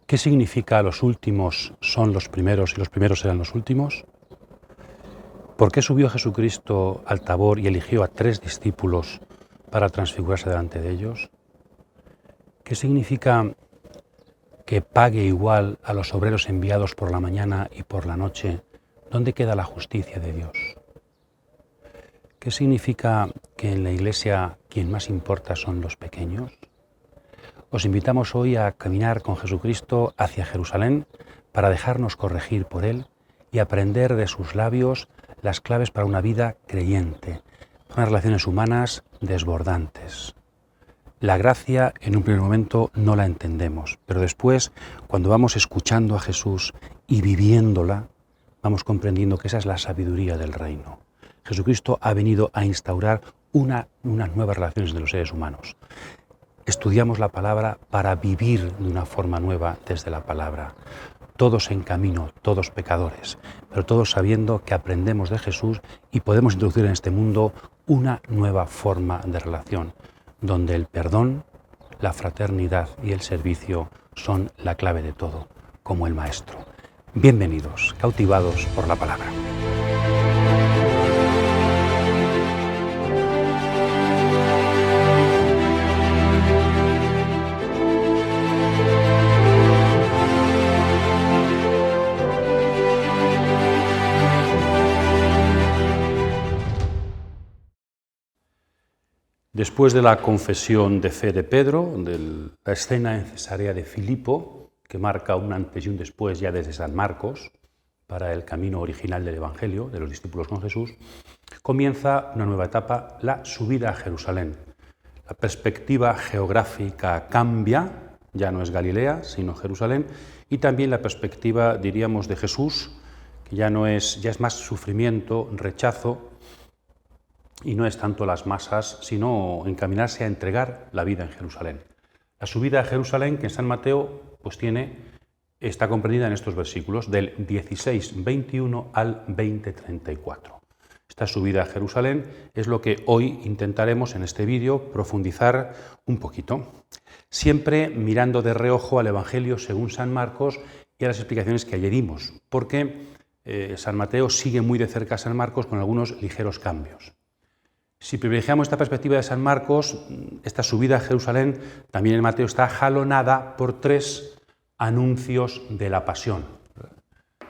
¿Qué significa los últimos son los primeros y los primeros serán los últimos? ¿Por qué subió Jesucristo al Tabor y eligió a 3 discípulos para transfigurarse delante de ellos? ¿Qué significa que pague igual a los obreros enviados por la mañana y por la noche? ¿Dónde queda la justicia de Dios? ¿Qué significa que en la Iglesia quien más importa son los pequeños? Os invitamos hoy a caminar con Jesucristo hacia Jerusalén para dejarnos corregir por Él y aprender de sus labios las claves para una vida creyente, para unas relaciones humanas desbordantes. La gracia en un primer momento no la entendemos, pero después, cuando vamos escuchando a Jesús y viviéndola, vamos comprendiendo que esa es la sabiduría del reino. Jesucristo ha venido a instaurar unas nuevas relaciones entre los seres humanos. Estudiamos la palabra para vivir de una forma nueva desde la palabra. Todos en camino, todos pecadores, pero todos sabiendo que aprendemos de Jesús y podemos introducir en este mundo una nueva forma de relación, donde el perdón, la fraternidad y el servicio son la clave de todo, como el Maestro. Bienvenidos, cautivados por la palabra. Después de la confesión de fe de Pedro, de la escena en Cesarea de Filipo, que marca un antes y un después ya desde San Marcos, para el camino original del Evangelio, de los discípulos con Jesús, comienza una nueva etapa, la subida a Jerusalén. La perspectiva geográfica cambia, ya no es Galilea, sino Jerusalén, y también la perspectiva, diríamos, de Jesús, que ya es más sufrimiento, rechazo, y no es tanto las masas, sino encaminarse a entregar la vida en Jerusalén. La subida a Jerusalén, que en San Mateo está comprendida en estos versículos, del 16:21 al 20:34. Esta subida a Jerusalén es lo que hoy intentaremos en este vídeo profundizar un poquito, siempre mirando de reojo al Evangelio según San Marcos y a las explicaciones que ayer dimos, porque San Mateo sigue muy de cerca a San Marcos con algunos ligeros cambios. Si privilegiamos esta perspectiva de San Marcos, esta subida a Jerusalén, también en Mateo está jalonada por 3 anuncios de la pasión.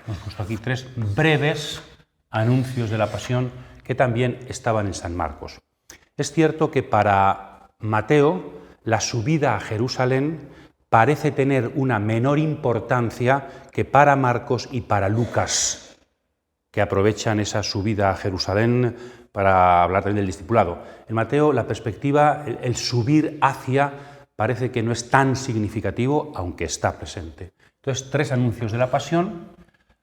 Hemos puesto aquí 3 breves anuncios de la pasión que también estaban en San Marcos. Es cierto que para Mateo la subida a Jerusalén parece tener una menor importancia que para Marcos y para Lucas, que aprovechan esa subida a Jerusalén para hablar también del discipulado. En Mateo la perspectiva, el subir hacia, parece que no es tan significativo, aunque está presente. Entonces, 3 anuncios de la pasión,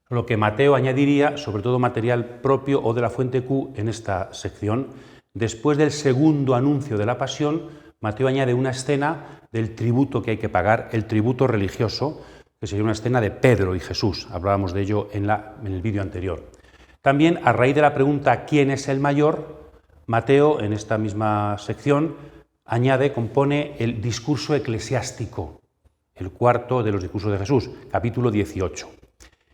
lo que Mateo añadiría, sobre todo material propio o de la fuente Q en esta sección. Después del segundo anuncio de la pasión, Mateo añade una escena del tributo que hay que pagar, el tributo religioso, que sería una escena de Pedro y Jesús. Hablábamos de ello en el vídeo anterior. También, a raíz de la pregunta ¿quién es el mayor?, Mateo, en esta misma sección, compone el discurso eclesiástico, el cuarto de los discursos de Jesús, capítulo 18.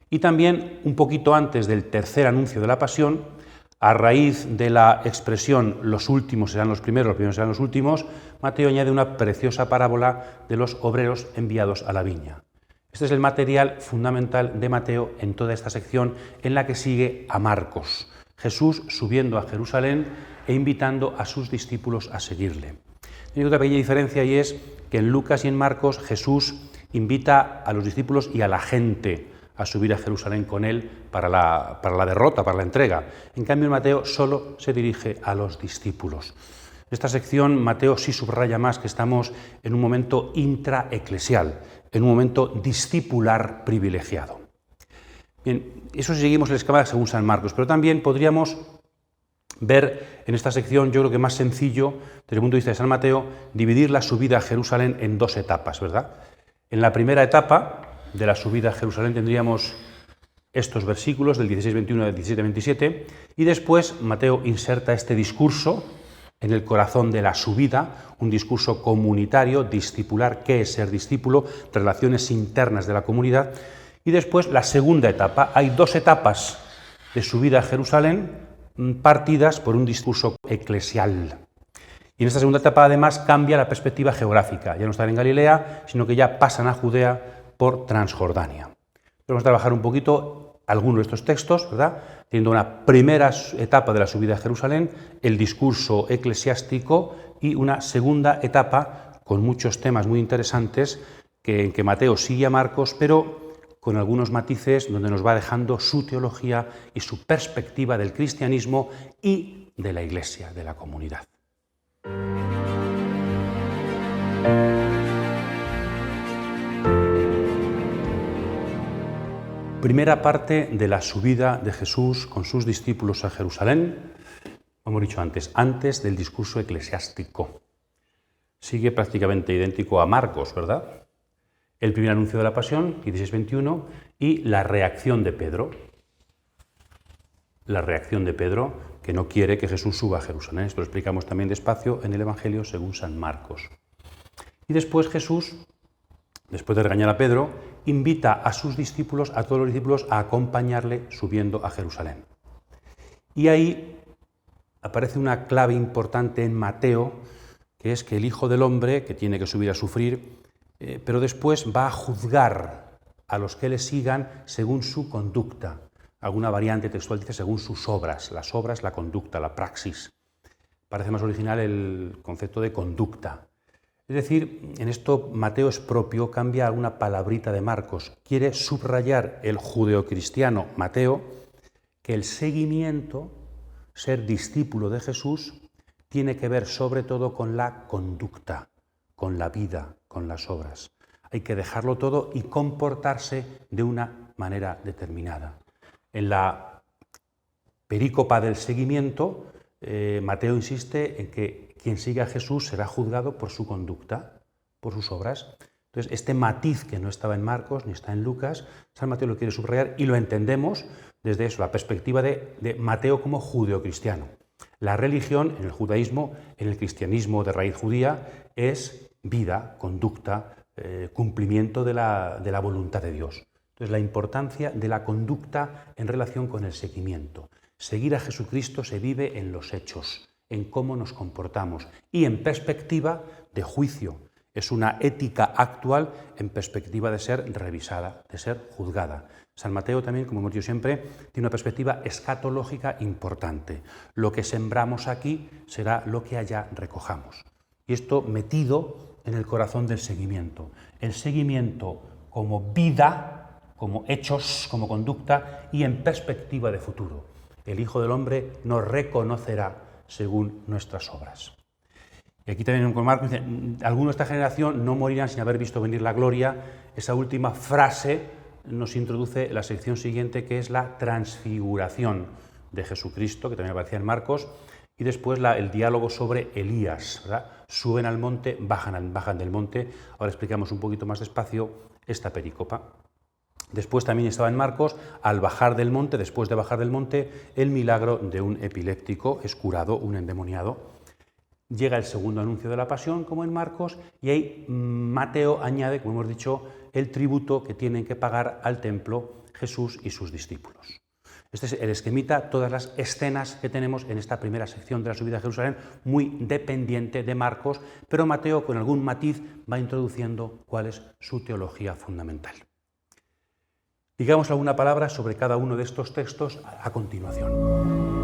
Y también, un poquito antes del tercer anuncio de la pasión, a raíz de la expresión los últimos serán los primeros serán los últimos, Mateo añade una preciosa parábola de los obreros enviados a la viña. Este es el material fundamental de Mateo en toda esta sección en la que sigue a Marcos, Jesús subiendo a Jerusalén e invitando a sus discípulos a seguirle. Hay otra pequeña diferencia y es que en Lucas y en Marcos Jesús invita a los discípulos y a la gente a subir a Jerusalén con él para la derrota, para la entrega. En cambio en Mateo solo se dirige a los discípulos. En esta sección Mateo sí subraya más que estamos en un momento intraeclesial, en un momento discipular privilegiado. Bien, eso si seguimos el esquema según San Marcos, pero también podríamos ver en esta sección, yo creo que más sencillo, desde el punto de vista de San Mateo, dividir la subida a Jerusalén en 2 etapas, ¿verdad? En la primera etapa de la subida a Jerusalén tendríamos estos versículos del 16:21 al 17:27 y después Mateo inserta este discurso en el corazón de la subida, un discurso comunitario, discipular, qué es ser discípulo, relaciones internas de la comunidad, y después la segunda etapa. Hay dos etapas de subida a Jerusalén partidas por un discurso eclesial. Y en esta segunda etapa además cambia la perspectiva geográfica, ya no están en Galilea, sino que ya pasan a Judea por Transjordania. Vamos a trabajar un poquito algunos de estos textos, ¿verdad? Teniendo una primera etapa de la subida a Jerusalén, el discurso eclesiástico, y una segunda etapa con muchos temas muy interesantes en que Mateo sigue a Marcos, pero con algunos matices donde nos va dejando su teología y su perspectiva del cristianismo y de la Iglesia, de la comunidad. Primera parte de la subida de Jesús con sus discípulos a Jerusalén, como hemos dicho antes del discurso eclesiástico. Sigue prácticamente idéntico a Marcos, ¿verdad? El primer anuncio de la pasión, 16-21, y la reacción de Pedro. La reacción de Pedro, que no quiere que Jesús suba a Jerusalén. Esto lo explicamos también despacio en el Evangelio según San Marcos. Y después Jesús, después de regañar a Pedro, invita a sus discípulos, a todos los discípulos, a acompañarle subiendo a Jerusalén. Y ahí aparece una clave importante en Mateo, que es que el Hijo del Hombre, que tiene que subir a sufrir, pero después va a juzgar a los que le sigan según su conducta. Alguna variante textual dice según sus obras. Las obras, la conducta, la praxis. Parece más original el concepto de conducta. Es decir, en esto Mateo es propio, cambia alguna palabrita de Marcos. Quiere subrayar el judeocristiano Mateo que el seguimiento, ser discípulo de Jesús, tiene que ver sobre todo con la conducta, con la vida, con las obras. Hay que dejarlo todo y comportarse de una manera determinada. En la perícopa del seguimiento, Mateo insiste en que quien sigue a Jesús será juzgado por su conducta, por sus obras. Entonces, este matiz que no estaba en Marcos ni está en Lucas, San Mateo lo quiere subrayar y lo entendemos desde eso, la perspectiva de Mateo como judeocristiano. La religión en el judaísmo, en el cristianismo de raíz judía, es vida, conducta, cumplimiento de la voluntad de Dios. Entonces, la importancia de la conducta en relación con el seguimiento. Seguir a Jesucristo se vive en los hechos, en cómo nos comportamos y en perspectiva de juicio. Es una ética actual en perspectiva de ser revisada, de ser juzgada. San Mateo también, como hemos dicho siempre, tiene una perspectiva escatológica importante. Lo que sembramos aquí será lo que allá recojamos. Y esto metido en el corazón del seguimiento. El seguimiento como vida, como hechos, como conducta y en perspectiva de futuro. El Hijo del Hombre nos reconocerá según nuestras obras. Y aquí también con Marcos dice, algunos de esta generación no morirán sin haber visto venir la gloria. Esa última frase nos introduce la sección siguiente, que es la transfiguración de Jesucristo, que también aparecía en Marcos, y después el diálogo sobre Elías, ¿verdad? Suben al monte, bajan del monte. Ahora explicamos un poquito más despacio esta perícopa. Después también estaba en Marcos, al bajar del monte, después de bajar del monte, el milagro de un epiléptico, es curado, un endemoniado. Llega el segundo anuncio de la pasión, como en Marcos, y ahí Mateo añade, como hemos dicho, el tributo que tienen que pagar al templo Jesús y sus discípulos. Este es el esquemita, todas las escenas que tenemos en esta primera sección de la subida a Jerusalén, muy dependiente de Marcos, pero Mateo, con algún matiz, va introduciendo cuál es su teología fundamental. Digamos alguna palabra sobre cada uno de estos textos a continuación.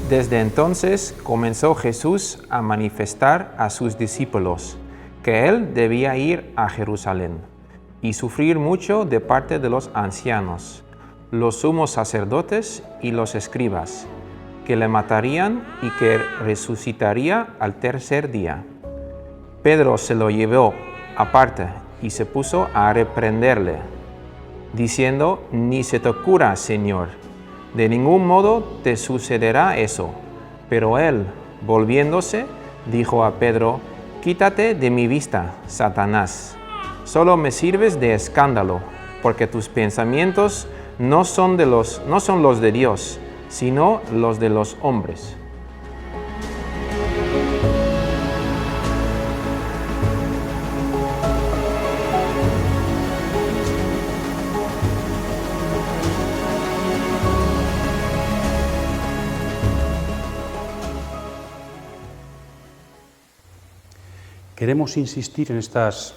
Desde entonces comenzó Jesús a manifestar a sus discípulos que él debía ir a Jerusalén y sufrir mucho de parte de los ancianos, los sumos sacerdotes y los escribas, que le matarían y que resucitaría al tercer día. Pedro se lo llevó aparte y se puso a reprenderle, diciendo: «Ni se te ocurra, Señor, de ningún modo te sucederá eso». Pero él, volviéndose, dijo a Pedro: «Quítate de mi vista, Satanás. Solo me sirves de escándalo, porque tus pensamientos no son los de Dios, sino los de los hombres. Queremos insistir en estas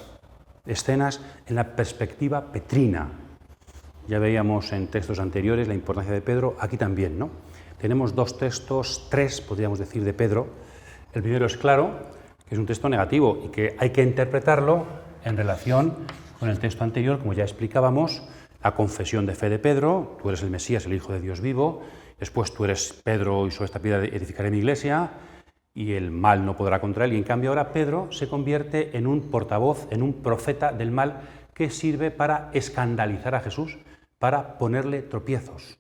escenas en la perspectiva petrina. Ya veíamos en textos anteriores la importancia de Pedro, aquí también, ¿no? Tenemos dos textos, tres podríamos decir, de Pedro. El primero es claro, que es un texto negativo y que hay que interpretarlo en relación con el texto anterior, como ya explicábamos, la confesión de fe de Pedro: tú eres el Mesías, el Hijo de Dios vivo. Después: tú eres Pedro y sobre esta piedra edificaré mi iglesia, y el mal no podrá contra él. Y en cambio ahora Pedro se convierte en un portavoz, en un profeta del mal que sirve para escandalizar a Jesús, para ponerle tropiezos.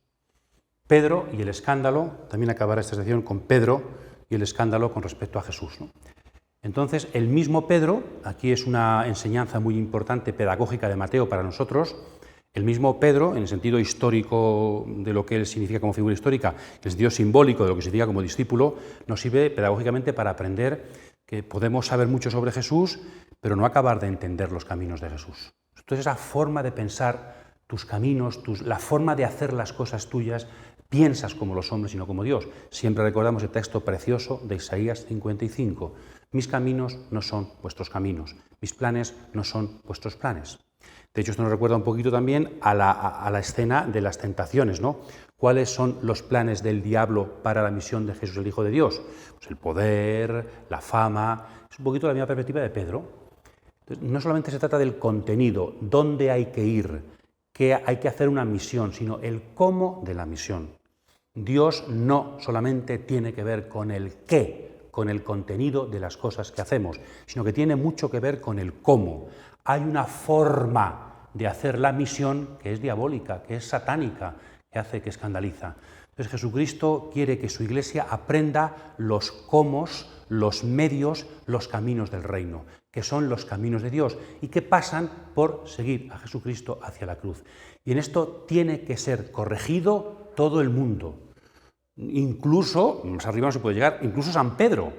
Pedro y el escándalo, también acabará esta sección con Pedro y el escándalo con respecto a Jesús, ¿no? Entonces, el mismo Pedro, aquí es una enseñanza muy importante pedagógica de Mateo para nosotros, el mismo Pedro, en el sentido histórico de lo que él significa como figura histórica, en el sentido simbólico de lo que significa como discípulo, nos sirve pedagógicamente para aprender que podemos saber mucho sobre Jesús, pero no acabar de entender los caminos de Jesús. Entonces, esa forma de pensar tus caminos, la forma de hacer las cosas tuyas, piensas como los hombres y no como Dios. Siempre recordamos el texto precioso de Isaías 55. Mis caminos no son vuestros caminos, mis planes no son vuestros planes. De hecho, esto nos recuerda un poquito también a la escena de las tentaciones, ¿no? ¿Cuáles son los planes del diablo para la misión de Jesús, el Hijo de Dios? Pues el poder, la fama. Es un poquito la misma perspectiva de Pedro. Entonces, no solamente se trata del contenido, dónde hay que ir, que hay que hacer una misión, sino el cómo de la misión. Dios no solamente tiene que ver con el qué, con el contenido de las cosas que hacemos, sino que tiene mucho que ver con el cómo. Hay una forma de hacer la misión que es diabólica, que es satánica, que hace, que escandaliza. Entonces Jesucristo quiere que su Iglesia aprenda los cómos, los medios, los caminos del reino, que son los caminos de Dios y que pasan por seguir a Jesucristo hacia la cruz. Y en esto tiene que ser corregido todo el mundo. Incluso, más arriba no se puede llegar, incluso San Pedro,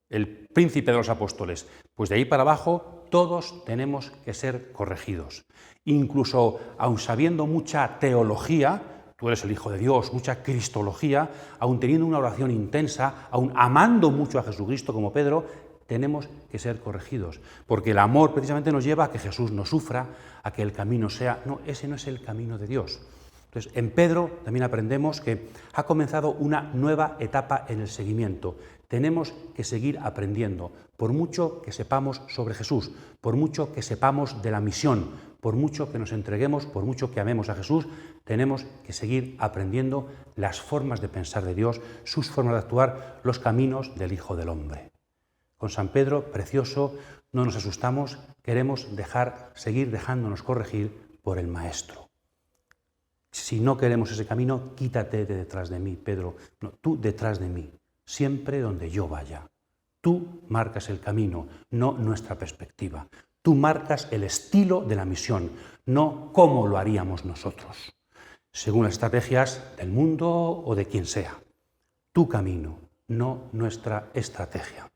el príncipe de los apóstoles. Pues de ahí para abajo todos tenemos que ser corregidos. Incluso, aun sabiendo mucha teología, tú eres el Hijo de Dios, mucha cristología, aun teniendo una oración intensa, aun amando mucho a Jesucristo como Pedro, tenemos que ser corregidos, porque el amor precisamente nos lleva a que Jesús no sufra, a que el camino sea... No, ese no es el camino de Dios. Entonces, en Pedro también aprendemos que ha comenzado una nueva etapa en el seguimiento. Tenemos que seguir aprendiendo, por mucho que sepamos sobre Jesús, por mucho que sepamos de la misión, por mucho que nos entreguemos, por mucho que amemos a Jesús, tenemos que seguir aprendiendo las formas de pensar de Dios, sus formas de actuar, los caminos del Hijo del Hombre. Con San Pedro, precioso, no nos asustamos, queremos seguir dejándonos corregir por el Maestro. Si no queremos ese camino, quítate de detrás de mí, Pedro. No, tú detrás de mí, siempre donde yo vaya. Tú marcas el camino, no nuestra perspectiva. Tú marcas el estilo de la misión, no cómo lo haríamos nosotros, según las estrategias del mundo o de quien sea. Tu camino, no nuestra estrategia.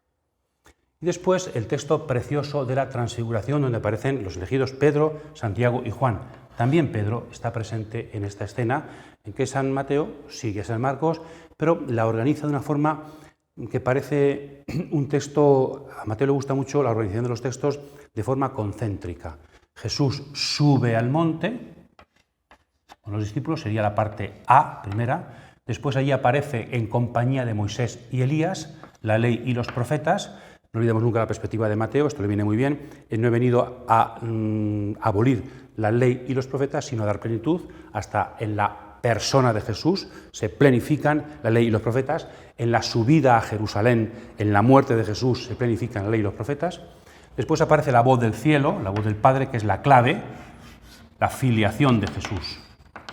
Y después el texto precioso de la Transfiguración, donde aparecen los elegidos Pedro, Santiago y Juan. También Pedro está presente en esta escena, en que San Mateo sigue a San Marcos, pero la organiza de una forma que parece un texto... A Mateo le gusta mucho la organización de los textos de forma concéntrica. Jesús sube al monte, con los discípulos, sería la parte A, primera. Después allí aparece en compañía de Moisés y Elías, la ley y los profetas. No olvidemos nunca la perspectiva de Mateo, esto le viene muy bien. Él no ha venido a abolir la ley y los profetas, sino a dar plenitud. Hasta en la persona de Jesús se plenifican la ley y los profetas. En la subida a Jerusalén, en la muerte de Jesús, se plenifican la ley y los profetas. Después aparece la voz del cielo, la voz del Padre, que es la clave, la filiación de Jesús.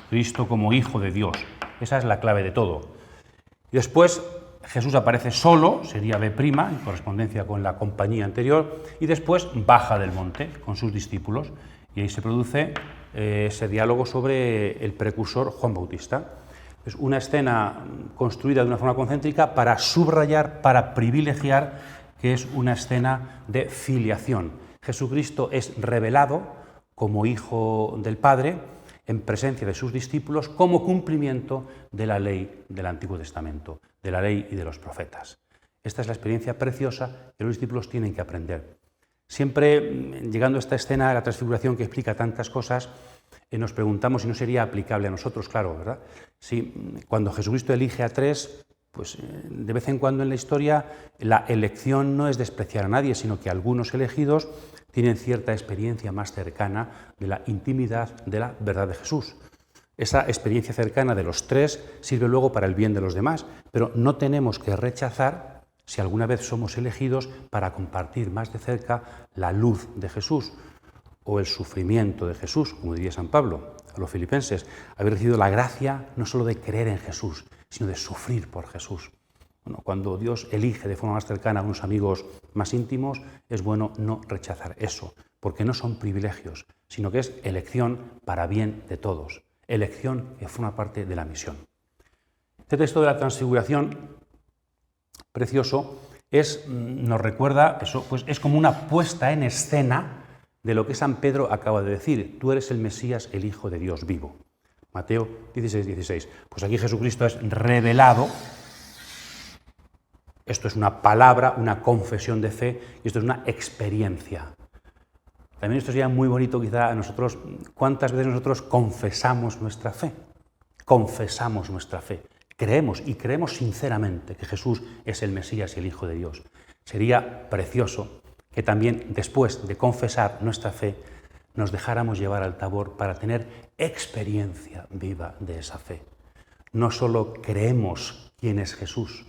Cristo como Hijo de Dios. Esa es la clave de todo. Y después Jesús aparece solo, sería B', en correspondencia con la compañía anterior, y después baja del monte con sus discípulos. Y ahí se produce ese diálogo sobre el precursor Juan Bautista. Es una escena construida de una forma concéntrica para subrayar, para privilegiar que es una escena de filiación. Jesucristo es revelado como Hijo del Padre en presencia de sus discípulos como cumplimiento de la ley del Antiguo Testamento, de la ley y de los profetas. Esta es la experiencia preciosa que los discípulos tienen que aprender. Siempre, llegando a esta escena de la transfiguración que explica tantas cosas, nos preguntamos si no sería aplicable a nosotros, claro, ¿verdad? Si cuando Jesucristo elige a 3, pues de vez en cuando en la historia la elección no es despreciar a nadie, sino que algunos elegidos tienen cierta experiencia más cercana de la intimidad de la verdad de Jesús. Esa experiencia cercana de los 3 sirve luego para el bien de los demás, pero no tenemos que rechazar si alguna vez somos elegidos para compartir más de cerca la luz de Jesús o el sufrimiento de Jesús, como diría San Pablo a los filipenses, haber recibido la gracia no solo de creer en Jesús, sino de sufrir por Jesús. Bueno, cuando Dios elige de forma más cercana a unos amigos más íntimos, es bueno no rechazar eso, porque no son privilegios, sino que es elección para bien de todos, elección que forma parte de la misión. Este texto de la Transfiguración, precioso, nos recuerda, eso, pues es como una puesta en escena de lo que San Pedro acaba de decir: tú eres el Mesías, el Hijo de Dios vivo. Mateo 16:16. Pues aquí Jesucristo es revelado. Esto es una palabra, una confesión de fe, y esto es una experiencia. También esto sería muy bonito quizá a nosotros, ¿cuántas veces nosotros confesamos nuestra fe? Confesamos nuestra fe. Creemos y creemos sinceramente que Jesús es el Mesías y el Hijo de Dios. Sería precioso que también después de confesar nuestra fe nos dejáramos llevar al Tabor para tener experiencia viva de esa fe. No solo creemos quién es Jesús,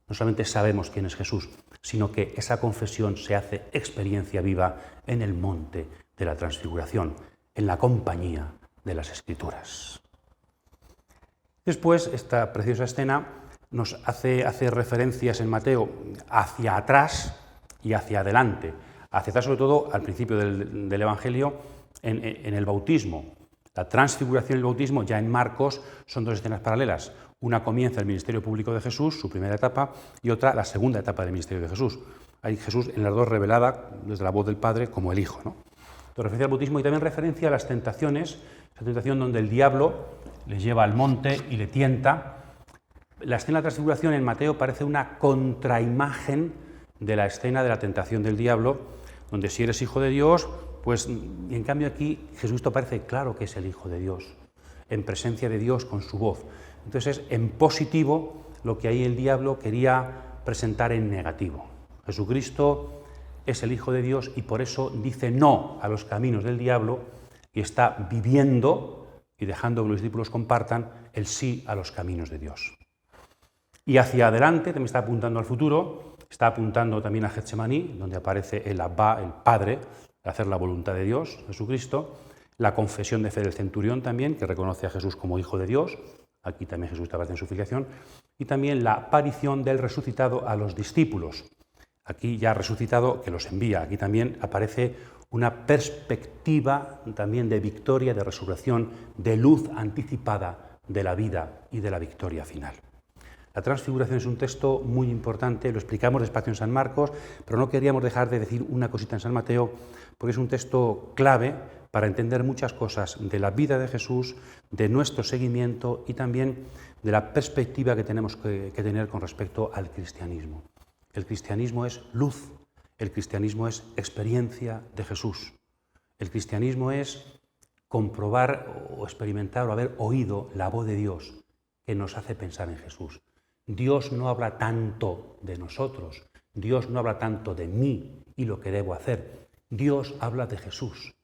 no solamente sabemos quién es Jesús, sino que esa confesión se hace experiencia viva en el monte de la Transfiguración, en la compañía de las Escrituras. Después, esta preciosa escena nos hace referencias en Mateo hacia atrás y hacia adelante. Hacia atrás, sobre todo, al principio del Evangelio, en el bautismo. La transfiguración y el bautismo, ya en Marcos, son dos escenas paralelas. Una comienza el ministerio público de Jesús, su primera etapa, y otra la segunda etapa del ministerio de Jesús. Hay Jesús en las dos revelada desde la voz del Padre como el Hijo, ¿no? Entonces, referencia al bautismo y también referencia a las tentaciones, esa tentación donde el diablo les lleva al monte y le tienta. La escena de la transfiguración en Mateo parece una contraimagen de la escena de la tentación del diablo, donde si eres hijo de Dios, pues, y en cambio aquí Jesucristo parece claro que es el Hijo de Dios, en presencia de Dios con su voz. Entonces es en positivo lo que ahí el diablo quería presentar en negativo. Jesucristo es el Hijo de Dios y por eso dice no a los caminos del diablo y está viviendo y dejando que los discípulos compartan el sí a los caminos de Dios. Y hacia adelante también está apuntando al futuro, está apuntando también a Getsemaní, donde aparece el Abba, el Padre, de hacer la voluntad de Dios, Jesucristo, la confesión de fe del centurión también, que reconoce a Jesús como Hijo de Dios, aquí también Jesús aparece en su filiación, y también la aparición del resucitado a los discípulos, aquí ya resucitado que los envía, aquí también aparece una perspectiva también de victoria, de resurrección, de luz anticipada de la vida y de la victoria final. La transfiguración es un texto muy importante, lo explicamos despacio en San Marcos, pero no queríamos dejar de decir una cosita en San Mateo, porque es un texto clave para entender muchas cosas de la vida de Jesús, de nuestro seguimiento y también de la perspectiva que tenemos que tener con respecto al cristianismo. El cristianismo es luz, el cristianismo es experiencia de Jesús. El cristianismo es comprobar o experimentar o haber oído la voz de Dios que nos hace pensar en Jesús. Dios no habla tanto de nosotros, Dios no habla tanto de mí y lo que debo hacer. Dios habla de Jesús.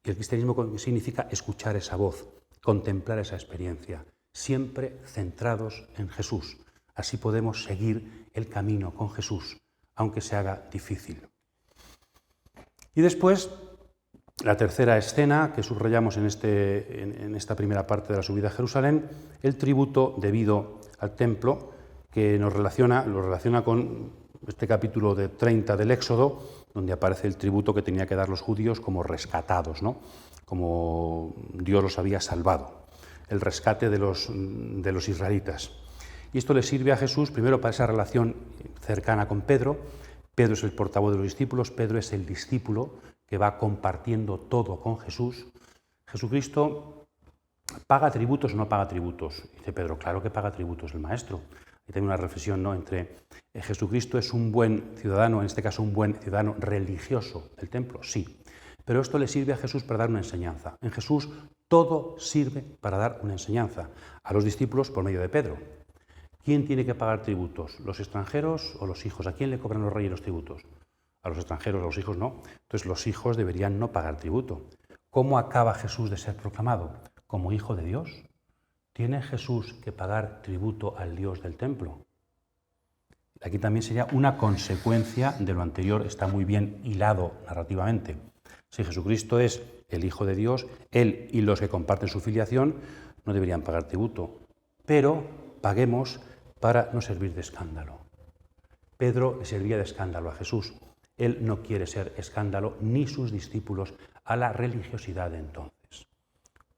Y el cristianismo significa escuchar esa voz, contemplar esa experiencia, siempre centrados en Jesús. Así podemos seguir el camino con Jesús, aunque se haga difícil. Y después, la tercera escena que subrayamos en esta primera parte de la subida a Jerusalén, el tributo debido al templo, que lo relaciona con este capítulo de 30 del Éxodo, donde aparece el tributo que tenía que dar los judíos como rescatados, ¿no? Como Dios los había salvado, el rescate de los israelitas. Y esto le sirve a Jesús primero para esa relación cercana con Pedro. Pedro es el portavoz de los discípulos, Pedro es el discípulo que va compartiendo todo con Jesús. Jesucristo ¿paga tributos o no paga tributos? Dice Pedro, claro que paga tributos el Maestro. Hay también una reflexión, ¿no?, entre Jesucristo es un buen ciudadano, en este caso un buen ciudadano religioso del templo, sí. Pero esto le sirve a Jesús para dar una enseñanza. En Jesús todo sirve para dar una enseñanza a los discípulos por medio de Pedro. ¿Quién tiene que pagar tributos? ¿Los extranjeros o los hijos? ¿A quién le cobran los reyes los tributos? A los extranjeros, a los hijos no. Entonces los hijos deberían no pagar tributo. ¿Cómo acaba Jesús de ser proclamado? ¿Como hijo de Dios? ¿Tiene Jesús que pagar tributo al Dios del templo? Aquí también sería una consecuencia de lo anterior, está muy bien hilado narrativamente. Si Jesucristo es el Hijo de Dios, Él y los que comparten su filiación no deberían pagar tributo, pero paguemos para no servir de escándalo. Pedro le servía de escándalo a Jesús. Él no quiere ser escándalo, ni sus discípulos, a la religiosidad de entonces.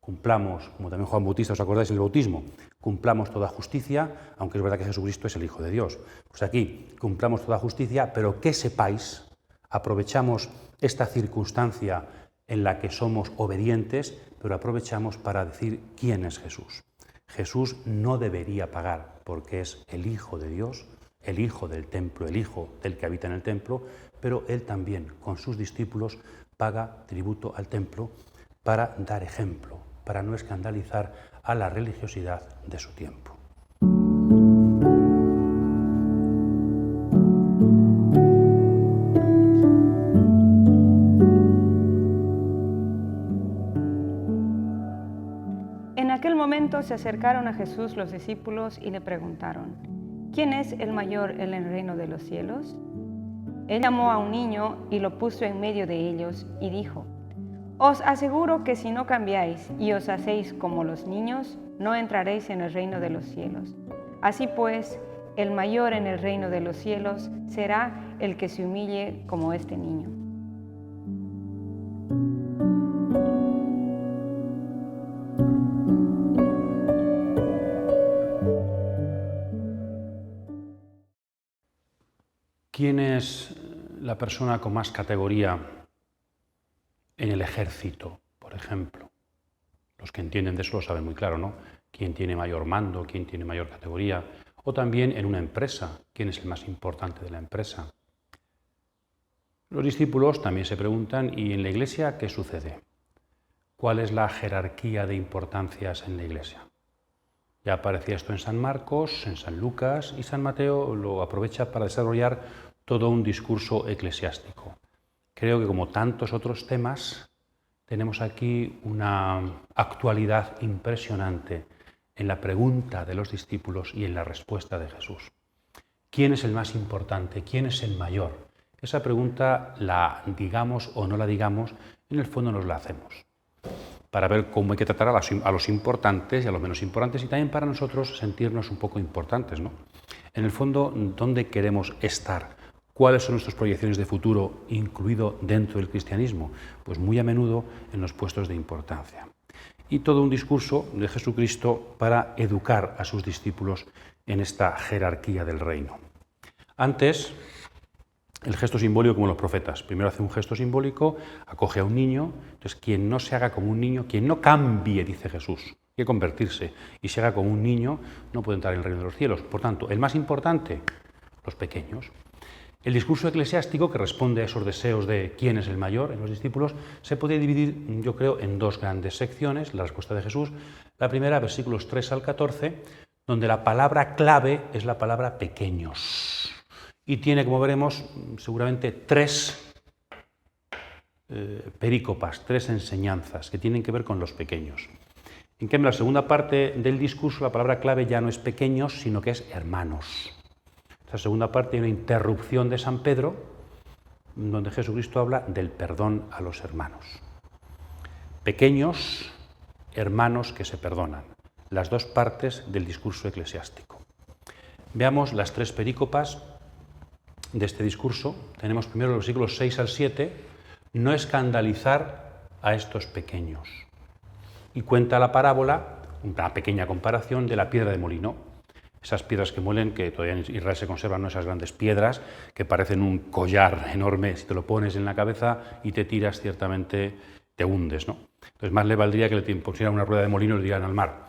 Cumplamos, como también Juan Bautista, ¿os acordáis del bautismo? Cumplamos toda justicia, aunque es verdad que Jesucristo es el Hijo de Dios. Pues aquí, cumplamos toda justicia, pero que sepáis, aprovechamos esta circunstancia en la que somos obedientes, pero aprovechamos para decir quién es Jesús. Jesús no debería pagar, porque es el Hijo de Dios, el Hijo del templo, el Hijo del que habita en el templo, pero Él también, con sus discípulos, paga tributo al templo para dar ejemplo, para no escandalizar a la religiosidad de su tiempo. En aquel momento se acercaron a Jesús los discípulos y le preguntaron, ¿quién es el mayor en el reino de los cielos? Él llamó a un niño y lo puso en medio de ellos y dijo, os aseguro que si no cambiáis y os hacéis como los niños, no entraréis en el reino de los cielos. Así pues, el mayor en el reino de los cielos será el que se humille como este niño. ¿Quién es la persona con más categoría en el ejército, por ejemplo? Los que entienden de eso lo saben muy claro, ¿no? ¿Quién tiene mayor mando? ¿Quién tiene mayor categoría? O también en una empresa, ¿quién es el más importante de la empresa? Los discípulos también se preguntan, ¿y en la Iglesia qué sucede? ¿Cuál es la jerarquía de importancias en la Iglesia? Ya aparecía esto en San Marcos, en San Lucas, y San Mateo lo aprovecha para desarrollar todo un discurso eclesiástico. Creo que como tantos otros temas, tenemos aquí una actualidad impresionante en la pregunta de los discípulos y en la respuesta de Jesús. ¿Quién es el más importante? ¿Quién es el mayor? Esa pregunta, la digamos o no la digamos, en el fondo nos la hacemos, para ver cómo hay que tratar a los importantes y a los menos importantes, y también para nosotros sentirnos un poco importantes, ¿no? En el fondo, ¿dónde queremos estar? ¿Cuáles son nuestras proyecciones de futuro, incluido dentro del cristianismo? Pues muy a menudo en los puestos de importancia. Y todo un discurso de Jesucristo para educar a sus discípulos en esta jerarquía del reino. Antes, el gesto simbólico como los profetas. Primero hace un gesto simbólico, acoge a un niño. Entonces, quien no se haga como un niño, quien no cambie, dice Jesús, hay que convertirse, y se haga como un niño, no puede entrar en el reino de los cielos. Por tanto, el más importante, los pequeños. El discurso eclesiástico, que responde a esos deseos de quién es el mayor en los discípulos, se puede dividir, yo creo, en dos grandes secciones. La respuesta de Jesús, la primera, versículos 3 al 14, donde la palabra clave es la palabra pequeños. Y tiene, como veremos, seguramente tres perícopas, tres enseñanzas que tienen que ver con los pequeños. En cambio, la segunda parte del discurso, la palabra clave ya no es pequeños, sino que es hermanos. Esta segunda parte hay una interrupción de San Pedro, donde Jesucristo habla del perdón a los hermanos. Pequeños, hermanos que se perdonan. Las dos partes del discurso eclesiástico. Veamos las tres perícopas de este discurso tenemos primero los versículos 6 al 7, no escandalizar a estos pequeños. Y cuenta la parábola, una pequeña comparación de la piedra de molino. Esas piedras que muelen, que todavía en Israel se conservan, ¿no? Esas grandes piedras que parecen un collar enorme, si te lo pones en la cabeza y te tiras, ciertamente te hundes, ¿no? Entonces más le valdría que le pusieran una rueda de molino y lo tiraran al mar.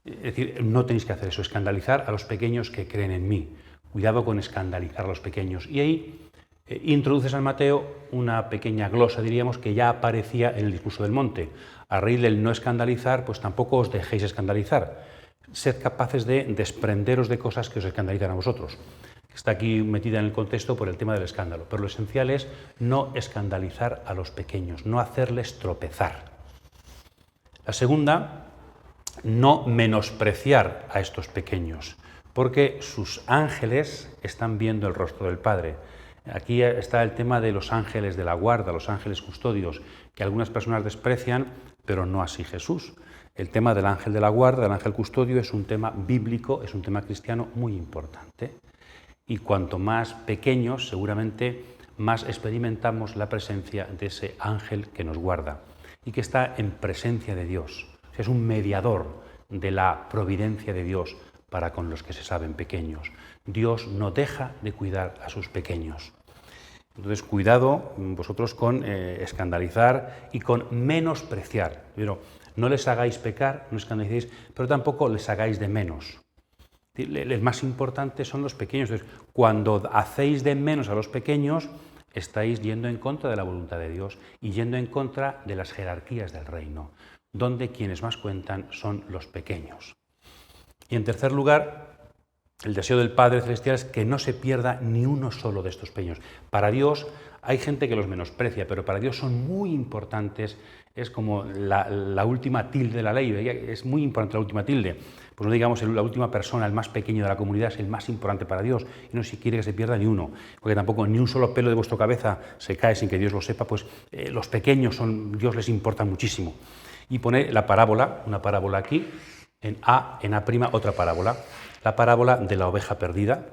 Es decir, no tenéis que hacer eso, escandalizar a los pequeños que creen en mí. Cuidado con escandalizar a los pequeños. Y ahí introduce San Mateo una pequeña glosa, diríamos, que ya aparecía en el discurso del monte. A raíz del no escandalizar, pues tampoco os dejéis escandalizar. Sed capaces de desprenderos de cosas que os escandalizan a vosotros. Está aquí metida en el contexto por el tema del escándalo, pero lo esencial es no escandalizar a los pequeños, no hacerles tropezar. La segunda, no menospreciar a estos pequeños, porque sus ángeles están viendo el rostro del Padre. Aquí está el tema de los ángeles de la guarda, los ángeles custodios, que algunas personas desprecian, pero no así Jesús. El tema del ángel de la guarda, del ángel custodio, es un tema bíblico, es un tema cristiano muy importante. Y cuanto más pequeños, seguramente más experimentamos la presencia de ese ángel que nos guarda y que está en presencia de Dios. Es un mediador de la providencia de Dios para con los que se saben pequeños. Dios no deja de cuidar a sus pequeños. Entonces, cuidado vosotros con escandalizar y con menospreciar. Pero no les hagáis pecar, no escandalicéis, pero tampoco les hagáis de menos. El más importante son los pequeños. Entonces, cuando hacéis de menos a los pequeños, estáis yendo en contra de la voluntad de Dios y yendo en contra de las jerarquías del reino, donde quienes más cuentan son los pequeños. Y en tercer lugar, el deseo del Padre Celestial es que no se pierda ni uno solo de estos pequeños. Para Dios hay gente que los menosprecia, pero para Dios son muy importantes, es como la última tilde de la ley, es muy importante la última tilde. Pues no digamos la última persona, el más pequeño de la comunidad, es el más importante para Dios, y no si quiere que se pierda ni uno, porque tampoco ni un solo pelo de vuestra cabeza se cae sin que Dios lo sepa, pues los pequeños Dios les importa muchísimo. Y pone la parábola, una parábola aquí, en A' otra parábola, la parábola de la oveja perdida,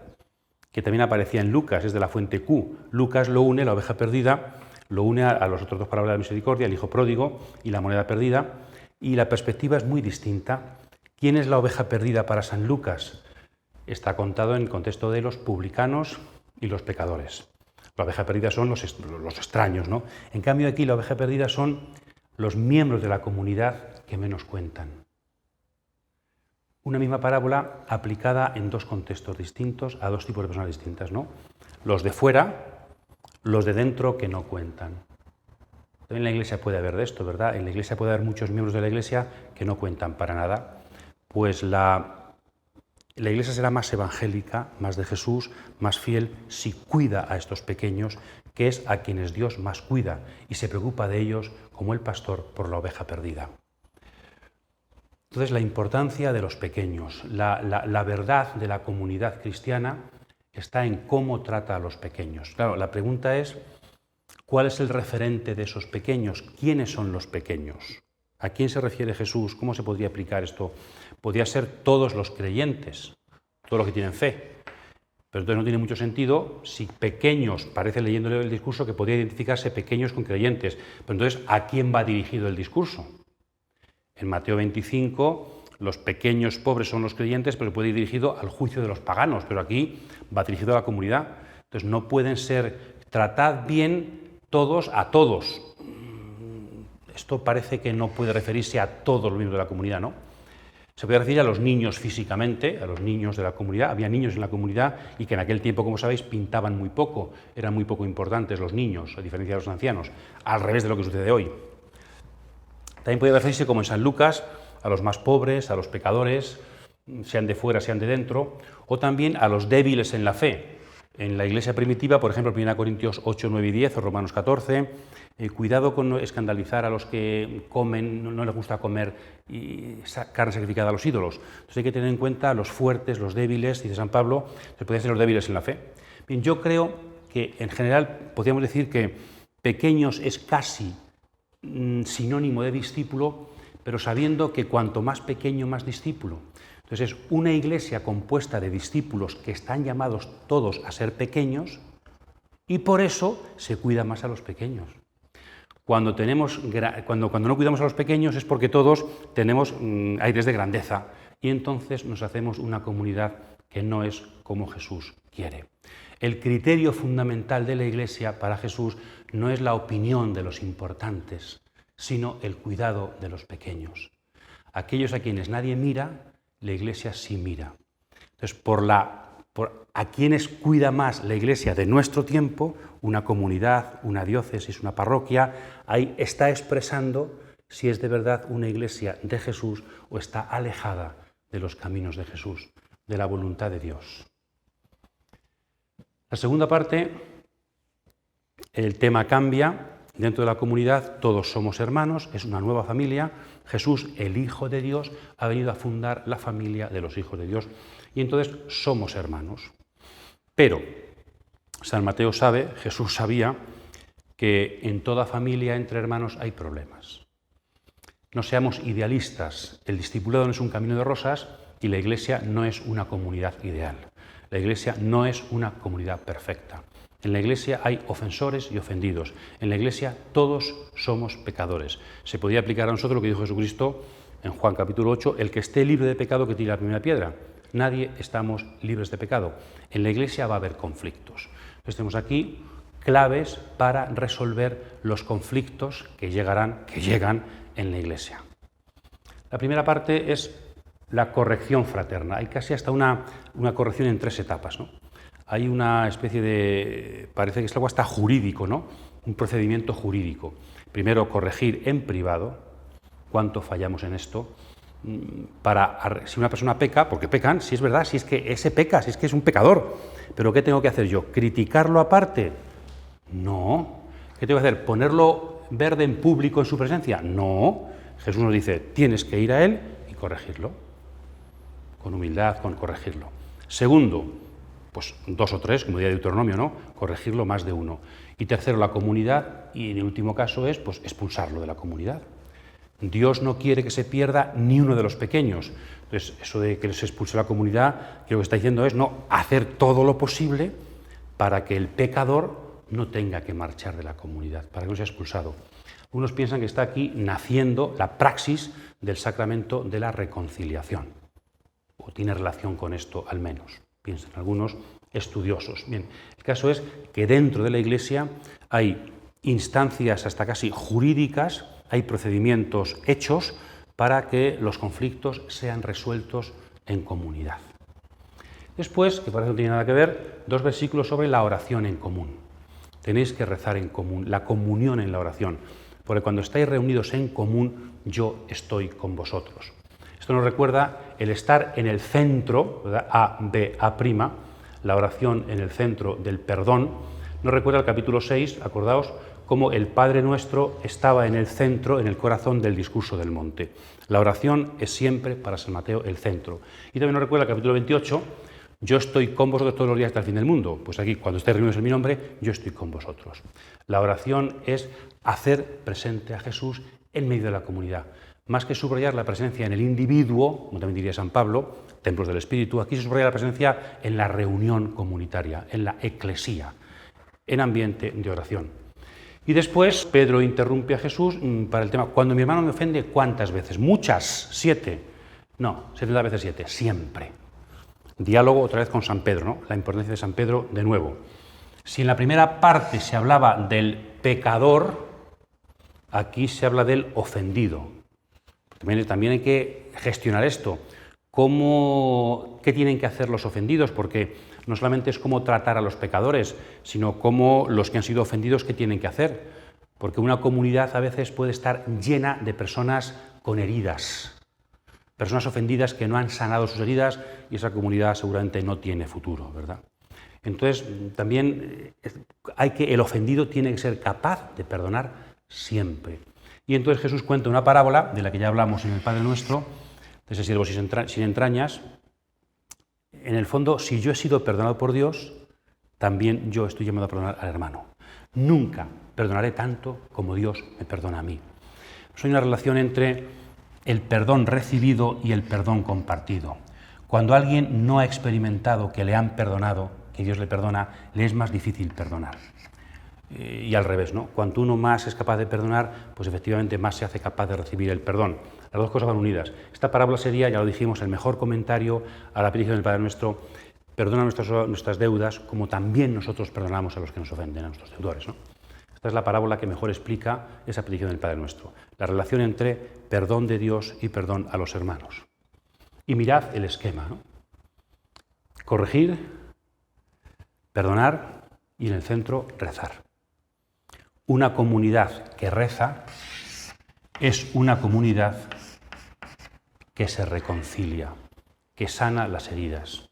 que también aparecía en Lucas, es de la fuente Q. Lucas lo une, la oveja perdida, lo une a los otros dos parábolas de misericordia, el hijo pródigo y la moneda perdida, y la perspectiva es muy distinta. ¿Quién es la oveja perdida para San Lucas? Está contado en el contexto de los publicanos y los pecadores. La oveja perdida son los extraños, ¿no? En cambio aquí la oveja perdida son los miembros de la comunidad que menos cuentan. Una misma parábola aplicada en dos contextos distintos, a dos tipos de personas distintas, ¿no? Los de fuera, los de dentro que no cuentan. También en la Iglesia puede haber de esto, ¿verdad? En la Iglesia puede haber muchos miembros de la Iglesia que no cuentan para nada. Pues la Iglesia será más evangélica, más de Jesús, más fiel, si cuida a estos pequeños, que es a quienes Dios más cuida y se preocupa de ellos como el pastor por la oveja perdida. Entonces, la importancia de los pequeños, la verdad de la comunidad cristiana está en cómo trata a los pequeños. Claro, la pregunta es, ¿cuál es el referente de esos pequeños? ¿Quiénes son los pequeños? ¿A quién se refiere Jesús? ¿Cómo se podría aplicar esto? Podría ser todos los creyentes, todos los que tienen fe. Pero entonces no tiene mucho sentido si pequeños, parece leyéndole el discurso que podría identificarse pequeños con creyentes. Pero entonces, ¿a quién va dirigido el discurso? En Mateo 25, los pequeños pobres son los creyentes, pero puede ir dirigido al juicio de los paganos, pero aquí va dirigido a la comunidad. Entonces no pueden ser, tratad bien todos a todos. Esto parece que no puede referirse a todos los miembros de la comunidad, ¿no? Se puede referir a los niños físicamente, a los niños de la comunidad. Había niños en la comunidad y que en aquel tiempo, como sabéis, pintaban muy poco, eran muy poco importantes los niños, a diferencia de los ancianos, al revés de lo que sucede hoy. También puede referirse, como en San Lucas, a los más pobres, a los pecadores, sean de fuera, sean de dentro, o también a los débiles en la fe. En la iglesia primitiva, por ejemplo, 1 Corintios 8, 9 y 10, o Romanos 14, cuidado con no escandalizar a los que comen, no les gusta comer carne sacrificada a los ídolos. Entonces hay que tener en cuenta a los fuertes, los débiles, dice San Pablo, se pueden ser los débiles en la fe. Bien, yo creo que en general podríamos decir que pequeños es casi sinónimo de discípulo, pero sabiendo que cuanto más pequeño, más discípulo. Entonces es una iglesia compuesta de discípulos que están llamados todos a ser pequeños, Y por eso se cuida más a los pequeños. Cuando no cuidamos a los pequeños es porque todos tenemos aires de grandeza y entonces nos hacemos una comunidad que no es como Jesús quiere. El criterio fundamental de la Iglesia para Jesús no es la opinión de los importantes, sino el cuidado de los pequeños. Aquellos a quienes nadie mira, la Iglesia sí mira. Entonces, a quienes cuida más la Iglesia de nuestro tiempo, una comunidad, una diócesis, una parroquia, ahí está expresando si es de verdad una Iglesia de Jesús o está alejada de los caminos de Jesús, de la voluntad de Dios. La segunda parte, el tema cambia. Dentro de la comunidad todos somos hermanos, es una nueva familia. Jesús, el Hijo de Dios, ha venido a fundar la familia de los hijos de Dios y entonces somos hermanos. Pero San Mateo sabe, Jesús sabía, que en toda familia entre hermanos hay problemas. No seamos idealistas, el discipulado no es un camino de rosas y la Iglesia no es una comunidad ideal. La Iglesia no es una comunidad perfecta. En la Iglesia hay ofensores y ofendidos. En la Iglesia todos somos pecadores. Se podía aplicar a nosotros lo que dijo Jesucristo en Juan capítulo 8, el que esté libre de pecado que tire la primera piedra. Nadie estamos libres de pecado. En la Iglesia va a haber conflictos. Entonces tenemos aquí claves para resolver los conflictos que llegan en la Iglesia. La primera parte es la corrección fraterna. Hay casi hasta una corrección en 3 etapas, ¿no? Hay una especie de, parece que es algo hasta jurídico, ¿no? Un procedimiento jurídico. Primero, corregir en privado. ¿Cuánto fallamos en esto? Si una persona peca, porque pecan, si es verdad, si es que ese peca, si es que es un pecador. ¿Pero qué tengo que hacer yo? ¿Criticarlo aparte? No. ¿Qué tengo que hacer? ¿Ponerlo verde en público en su presencia? No. Jesús nos dice, tienes que ir a él y corregirlo. Con humildad, con corregirlo. Segundo, pues 2 o 3, como diría Deuteronomio, ¿no? Corregirlo más de uno. Y tercero, la comunidad, y en el último caso es pues, expulsarlo de la comunidad. Dios no quiere que se pierda ni uno de los pequeños. Entonces, eso de que se expulse la comunidad, que lo que está diciendo es no hacer todo lo posible para que el pecador no tenga que marchar de la comunidad, para que no sea expulsado. Algunos piensan que está aquí naciendo la praxis del sacramento de la reconciliación, o tiene relación con esto al menos. Piensan algunos estudiosos. Bien, el caso es que dentro de la Iglesia hay instancias hasta casi jurídicas, hay procedimientos hechos para que los conflictos sean resueltos en comunidad. Después, que parece que no tiene nada que ver, 2 versículos sobre la oración en común. Tenéis que rezar en común, la comunión en la oración, porque cuando estáis reunidos en común, yo estoy con vosotros. Esto nos recuerda el estar en el centro, ¿verdad? A, B, A', la oración en el centro del perdón. Nos recuerda el capítulo 6, acordaos, cómo el Padre Nuestro estaba en el centro, en el corazón del discurso del monte. La oración es siempre para San Mateo el centro. Y también nos recuerda el capítulo 28, yo estoy con vosotros todos los días hasta el fin del mundo. Pues aquí, cuando estéis reunidos en mi nombre, yo estoy con vosotros. La oración es hacer presente a Jesús en medio de la comunidad. Más que subrayar la presencia en el individuo, como también diría San Pablo, templos del Espíritu, aquí se subraya la presencia en la reunión comunitaria, en la eclesía, en ambiente de oración. Y después Pedro interrumpe a Jesús para el tema, cuando mi hermano me ofende, ¿cuántas veces? Muchas, 7. No, 70 veces 7, siempre. Diálogo otra vez con San Pedro, ¿no? La importancia de San Pedro de nuevo. Si en la primera parte se hablaba del pecador, aquí se habla del ofendido. También hay que gestionar esto. ¿Qué tienen que hacer los ofendidos? Porque no solamente es cómo tratar a los pecadores, sino cómo los que han sido ofendidos, ¿qué tienen que hacer? Porque una comunidad a veces puede estar llena de personas con heridas, personas ofendidas que no han sanado sus heridas y esa comunidad seguramente no tiene futuro, ¿verdad? Entonces, también el ofendido tiene que ser capaz de perdonar siempre. Y entonces Jesús cuenta una parábola, de la que ya hablamos en el Padre Nuestro, de ese siervo sin entrañas. En el fondo, si yo he sido perdonado por Dios, también yo estoy llamado a perdonar al hermano. Nunca perdonaré tanto como Dios me perdona a mí. Hay una relación entre el perdón recibido y el perdón compartido. Cuando alguien no ha experimentado que le han perdonado, que Dios le perdona, le es más difícil perdonar. Y al revés, ¿no? Cuanto uno más es capaz de perdonar, pues efectivamente más se hace capaz de recibir el perdón. Las dos cosas van unidas. Esta parábola sería, ya lo dijimos, el mejor comentario a la petición del Padre Nuestro: perdona nuestras deudas como también nosotros perdonamos a los que nos ofenden, a nuestros deudores, ¿no? Esta es la parábola que mejor explica esa petición del Padre Nuestro, la relación entre perdón de Dios y perdón a los hermanos. Y mirad el esquema, ¿no? Corregir, perdonar y en el centro rezar. Una comunidad que reza es una comunidad que se reconcilia, que sana las heridas.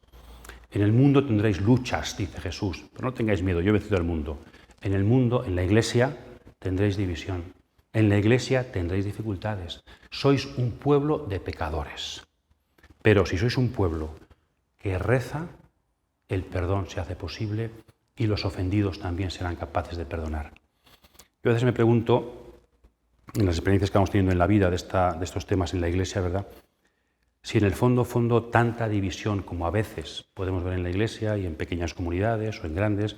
En el mundo tendréis luchas, dice Jesús, pero no tengáis miedo, yo he vencido al mundo. En el mundo, en la Iglesia, tendréis división. En la Iglesia tendréis dificultades. Sois un pueblo de pecadores. Pero si sois un pueblo que reza, el perdón se hace posible y los ofendidos también serán capaces de perdonar. Yo a veces me pregunto, en las experiencias que vamos teniendo en la vida de estos temas en la Iglesia, ¿verdad?, si en el fondo tanta división como a veces podemos ver en la Iglesia y en pequeñas comunidades o en grandes,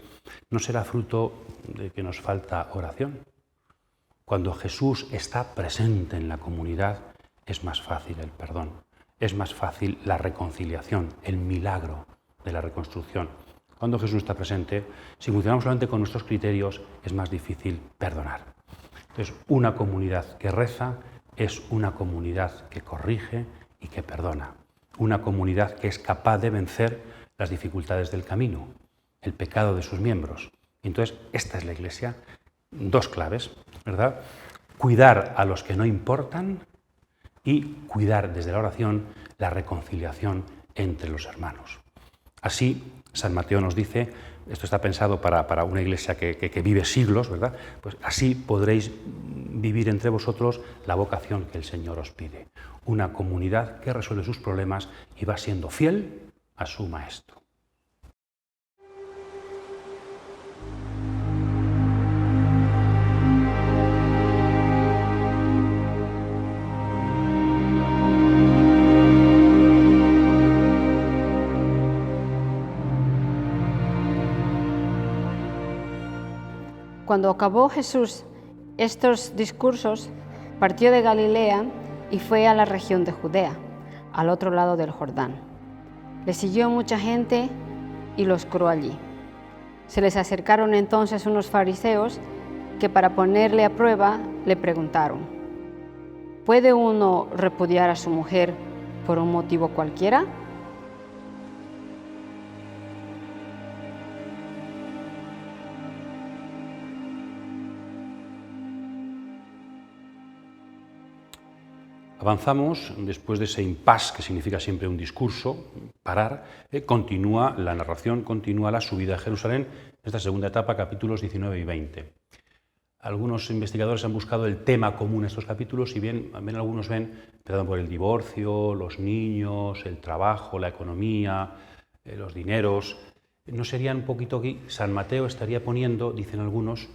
¿no será fruto de que nos falta oración? Cuando Jesús está presente en la comunidad es más fácil el perdón, es más fácil la reconciliación, el milagro de la reconstrucción. Cuando Jesús está presente, si funcionamos solamente con nuestros criterios, es más difícil perdonar. Entonces, una comunidad que reza es una comunidad que corrige y que perdona. Una comunidad que es capaz de vencer las dificultades del camino, el pecado de sus miembros. Entonces, esta es la Iglesia. Dos claves, ¿verdad? Cuidar a los que no importan y cuidar desde la oración la reconciliación entre los hermanos. Así, San Mateo nos dice, esto está pensado para una Iglesia que vive siglos, ¿verdad? Pues así podréis vivir entre vosotros la vocación que el Señor os pide. Una comunidad que resuelve sus problemas y va siendo fiel a su Maestro. Cuando acabó Jesús estos discursos, partió de Galilea y fue a la región de Judea, al otro lado del Jordán. Le siguió mucha gente y los curó allí. Se les acercaron entonces unos fariseos que, para ponerle a prueba, le preguntaron: ¿puede uno repudiar a su mujer por un motivo cualquiera? Avanzamos, después de ese impasse que significa siempre un discurso, parar, continúa la narración, continúa la subida a Jerusalén, esta segunda etapa, capítulos 19 y 20. Algunos investigadores han buscado el tema común en estos capítulos y algunos ven, empezando por el divorcio, los niños, el trabajo, la economía, los dineros. ¿No serían un poquito aquí? San Mateo estaría poniendo, dicen algunos,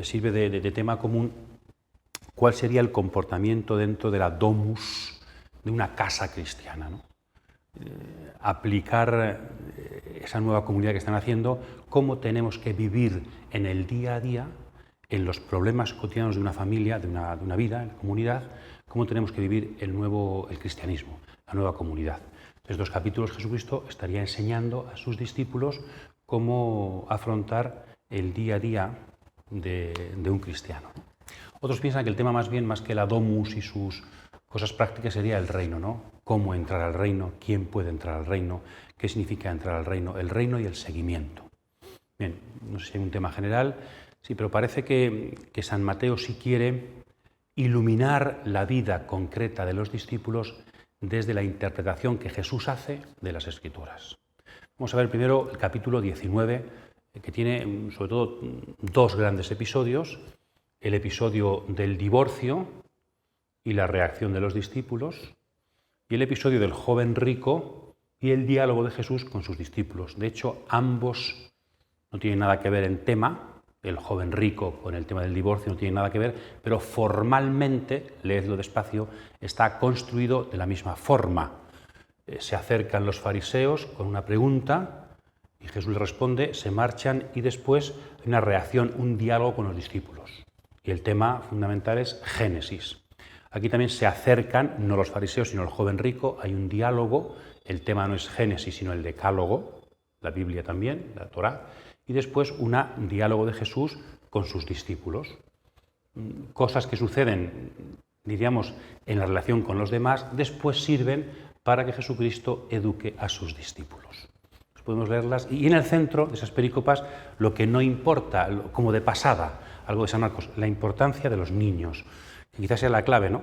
sirve de tema común, cuál sería el comportamiento dentro de la domus de una casa cristiana, ¿no? Aplicar esa nueva comunidad que están haciendo, cómo tenemos que vivir en el día a día, en los problemas cotidianos de una familia, de una vida, en la comunidad, cómo tenemos que vivir el cristianismo, la nueva comunidad. En estos capítulos Jesucristo estaría enseñando a sus discípulos cómo afrontar el día a día de un cristiano. Otros piensan que el tema más que la domus y sus cosas prácticas sería el reino, ¿no? Cómo entrar al reino, quién puede entrar al reino, qué significa entrar al reino, el reino y el seguimiento. Bien, no sé si hay un tema general, sí, pero parece que San Mateo sí quiere iluminar la vida concreta de los discípulos desde la interpretación que Jesús hace de las Escrituras. Vamos a ver primero el capítulo 19, que tiene sobre todo dos grandes episodios: el episodio del divorcio y la reacción de los discípulos, y el episodio del joven rico y el diálogo de Jesús con sus discípulos. De hecho, ambos no tienen nada que ver en tema. El joven rico con el tema del divorcio no tiene nada que ver, pero formalmente, leedlo despacio, está construido de la misma forma. Se acercan los fariseos con una pregunta Y Jesús le responde, se marchan y después hay una reacción, un diálogo con los discípulos. Y el tema fundamental es Génesis. Aquí también se acercan, no los fariseos, sino el joven rico, hay un diálogo, el tema no es Génesis, sino el Decálogo, la Biblia también, la Torá, y después un diálogo de Jesús con sus discípulos. Cosas que suceden, diríamos, en la relación con los demás, después sirven para que Jesucristo eduque a sus discípulos. Podemos leerlas, y en el centro de esas perícopas lo que no importa, como de pasada, algo de San Marcos, la importancia de los niños, que quizás sea la clave, ¿no?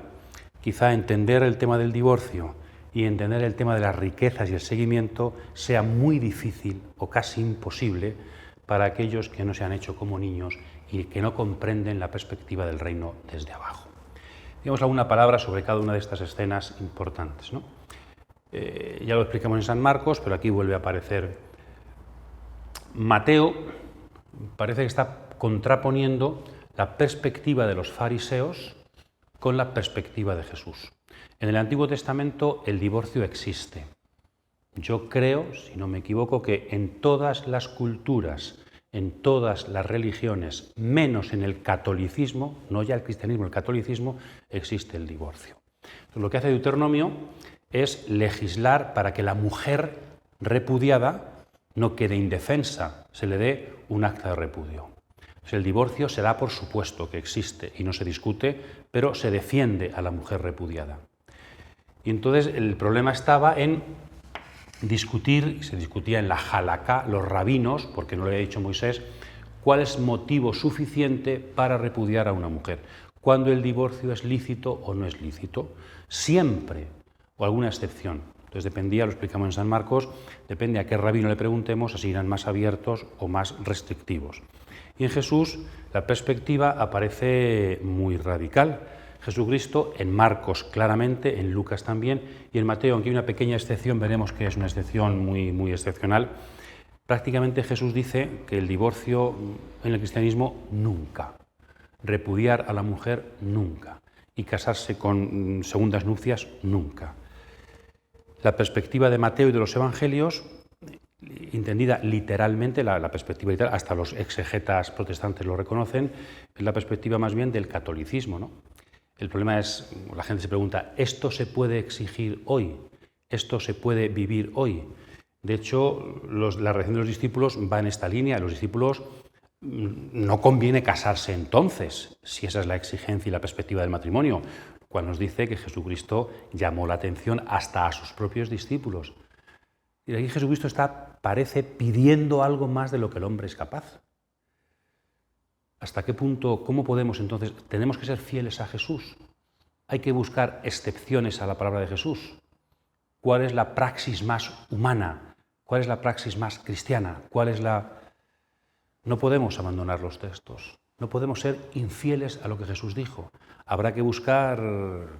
Quizá entender el tema del divorcio y entender el tema de las riquezas y el seguimiento sea muy difícil o casi imposible para aquellos que no se han hecho como niños y que no comprenden la perspectiva del reino desde abajo. Digamos alguna palabra sobre cada una de estas escenas importantes, ¿no? Ya lo explicamos en San Marcos, pero aquí vuelve a aparecer. Mateo parece que está contraponiendo la perspectiva de los fariseos con la perspectiva de Jesús. En el Antiguo Testamento el divorcio existe. Yo creo, si no me equivoco, que en todas las culturas, en todas las religiones, menos en el catolicismo, no ya el cristianismo, el catolicismo, existe el divorcio. Entonces, lo que hace Deuteronomio es legislar para que la mujer repudiada no quede indefensa, se le dé un acta de repudio. Entonces, el divorcio se da por supuesto que existe y no se discute, pero se defiende a la mujer repudiada. Y entonces el problema estaba en discutir, y se discutía en la Halaká, los rabinos, porque no lo había dicho Moisés, cuál es motivo suficiente para repudiar a una mujer, cuándo el divorcio es lícito o no es lícito, siempre, o alguna excepción. Entonces dependía, lo explicamos en San Marcos, depende a qué rabino le preguntemos, así irán más abiertos o más restrictivos. Y en Jesús la perspectiva aparece muy radical. Jesucristo en Marcos claramente, en Lucas también, y en Mateo, aunque hay una pequeña excepción, veremos que es una excepción muy excepcional, prácticamente Jesús dice que el divorcio en el cristianismo nunca, repudiar a la mujer nunca, y casarse con segundas nupcias nunca. La perspectiva de Mateo y de los evangelios, entendida literalmente, la perspectiva literal, hasta los exegetas protestantes lo reconocen, es la perspectiva más bien del catolicismo, ¿no? El problema es, la gente se pregunta, ¿esto se puede exigir hoy? ¿Esto se puede vivir hoy? De hecho, la reacción de los discípulos va en esta línea. Los discípulos no conviene casarse entonces, si esa es la exigencia y la perspectiva del matrimonio, cuando nos dice que Jesucristo llamó la atención hasta a sus propios discípulos. Y aquí Jesucristo parece pidiendo algo más de lo que el hombre es capaz. ¿Hasta qué punto, cómo podemos entonces, tenemos que ser fieles a Jesús? Hay que buscar excepciones a la palabra de Jesús. ¿Cuál es la praxis más humana? ¿Cuál es la praxis más cristiana? No podemos abandonar los textos, no podemos ser infieles a lo que Jesús dijo. Habrá que buscar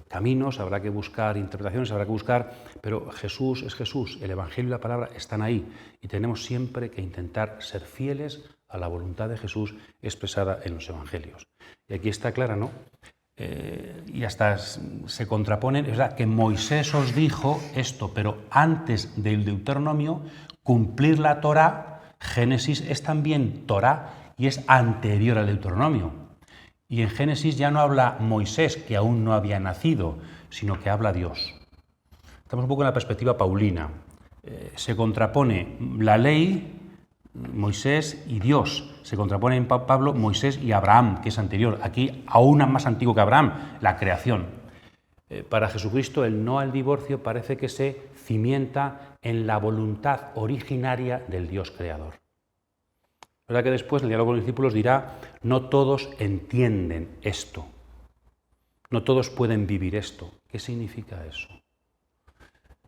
caminos, habrá que buscar interpretaciones, habrá que buscar, pero Jesús es Jesús, el Evangelio y la palabra están ahí y tenemos siempre que intentar ser fieles a la voluntad de Jesús expresada en los Evangelios. Y aquí está clara, ¿no? Y hasta se contraponen, es verdad que Moisés os dijo esto, pero antes del Deuteronomio, cumplir la Torá, Génesis es también Torá y es anterior al Deuteronomio. Y en Génesis ya no habla Moisés, que aún no había nacido, sino que habla Dios. Estamos un poco en la perspectiva paulina. Se contrapone la ley, Moisés y Dios. Se contrapone en Pablo Moisés y Abraham, que es anterior. Aquí aún más antiguo que Abraham, la creación. Para Jesucristo el no al divorcio parece que se cimienta en la voluntad originaria del Dios creador. La verdad que después en el diálogo con los discípulos dirá, no todos entienden esto, no todos pueden vivir esto. ¿Qué significa eso?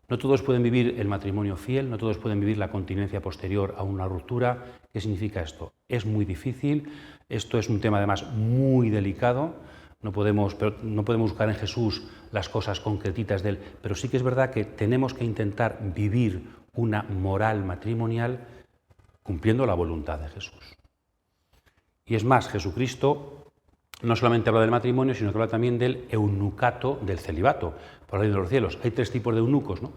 No todos pueden vivir el matrimonio fiel, no todos pueden vivir la continencia posterior a una ruptura. ¿Qué significa esto? Es muy difícil, esto es un tema además muy delicado, no podemos buscar en Jesús las cosas concretitas de él, pero sí que es verdad que tenemos que intentar vivir una moral matrimonial cumpliendo la voluntad de Jesús. Y es más, Jesucristo no solamente habla del matrimonio, sino que habla también del eunucato, del celibato, por la ley de los cielos. Hay tres tipos de eunucos, ¿no?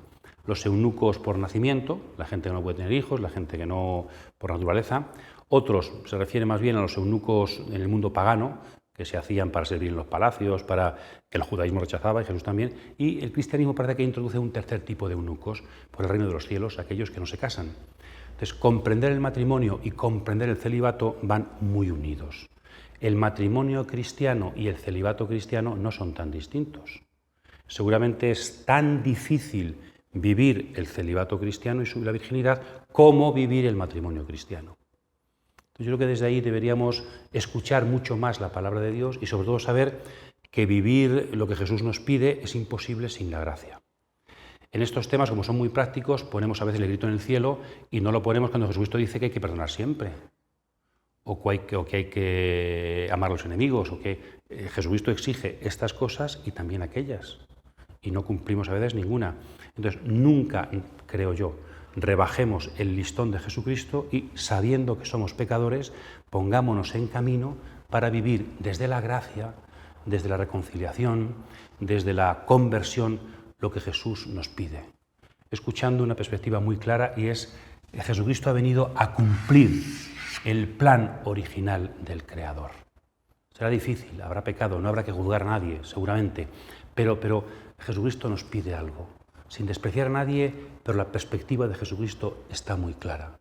los eunucos por nacimiento, la gente que no puede tener hijos, la gente que no por naturaleza. Otros se refiere más bien a los eunucos en el mundo pagano, que se hacían para servir en los palacios, para que el judaísmo rechazaba y Jesús también. Y el cristianismo parece que introduce un tercer tipo de eunucos por el reino de los cielos, aquellos que no se casan. Entonces, comprender el matrimonio y comprender el celibato van muy unidos. El matrimonio cristiano y el celibato cristiano no son tan distintos. Seguramente es tan difícil vivir el celibato cristiano y la virginidad como vivir el matrimonio cristiano. Entonces, yo creo que desde ahí deberíamos escuchar mucho más la palabra de Dios y sobre todo saber que vivir lo que Jesús nos pide es imposible sin la gracia. En estos temas, como son muy prácticos, ponemos a veces el grito en el cielo y no lo ponemos cuando Jesucristo dice que hay que perdonar siempre, o que hay que amar a los enemigos, o que Jesucristo exige estas cosas y también aquellas, y no cumplimos a veces ninguna. Entonces, nunca, creo yo, rebajemos el listón de Jesucristo y, sabiendo que somos pecadores, pongámonos en camino para vivir desde la gracia, desde la reconciliación, desde la conversión, lo que Jesús nos pide. Escuchando una perspectiva muy clara, y es que Jesucristo ha venido a cumplir el plan original del Creador. Será difícil, habrá pecado, no habrá que juzgar a nadie, seguramente, pero Jesucristo nos pide algo, sin despreciar a nadie, pero la perspectiva de Jesucristo está muy clara.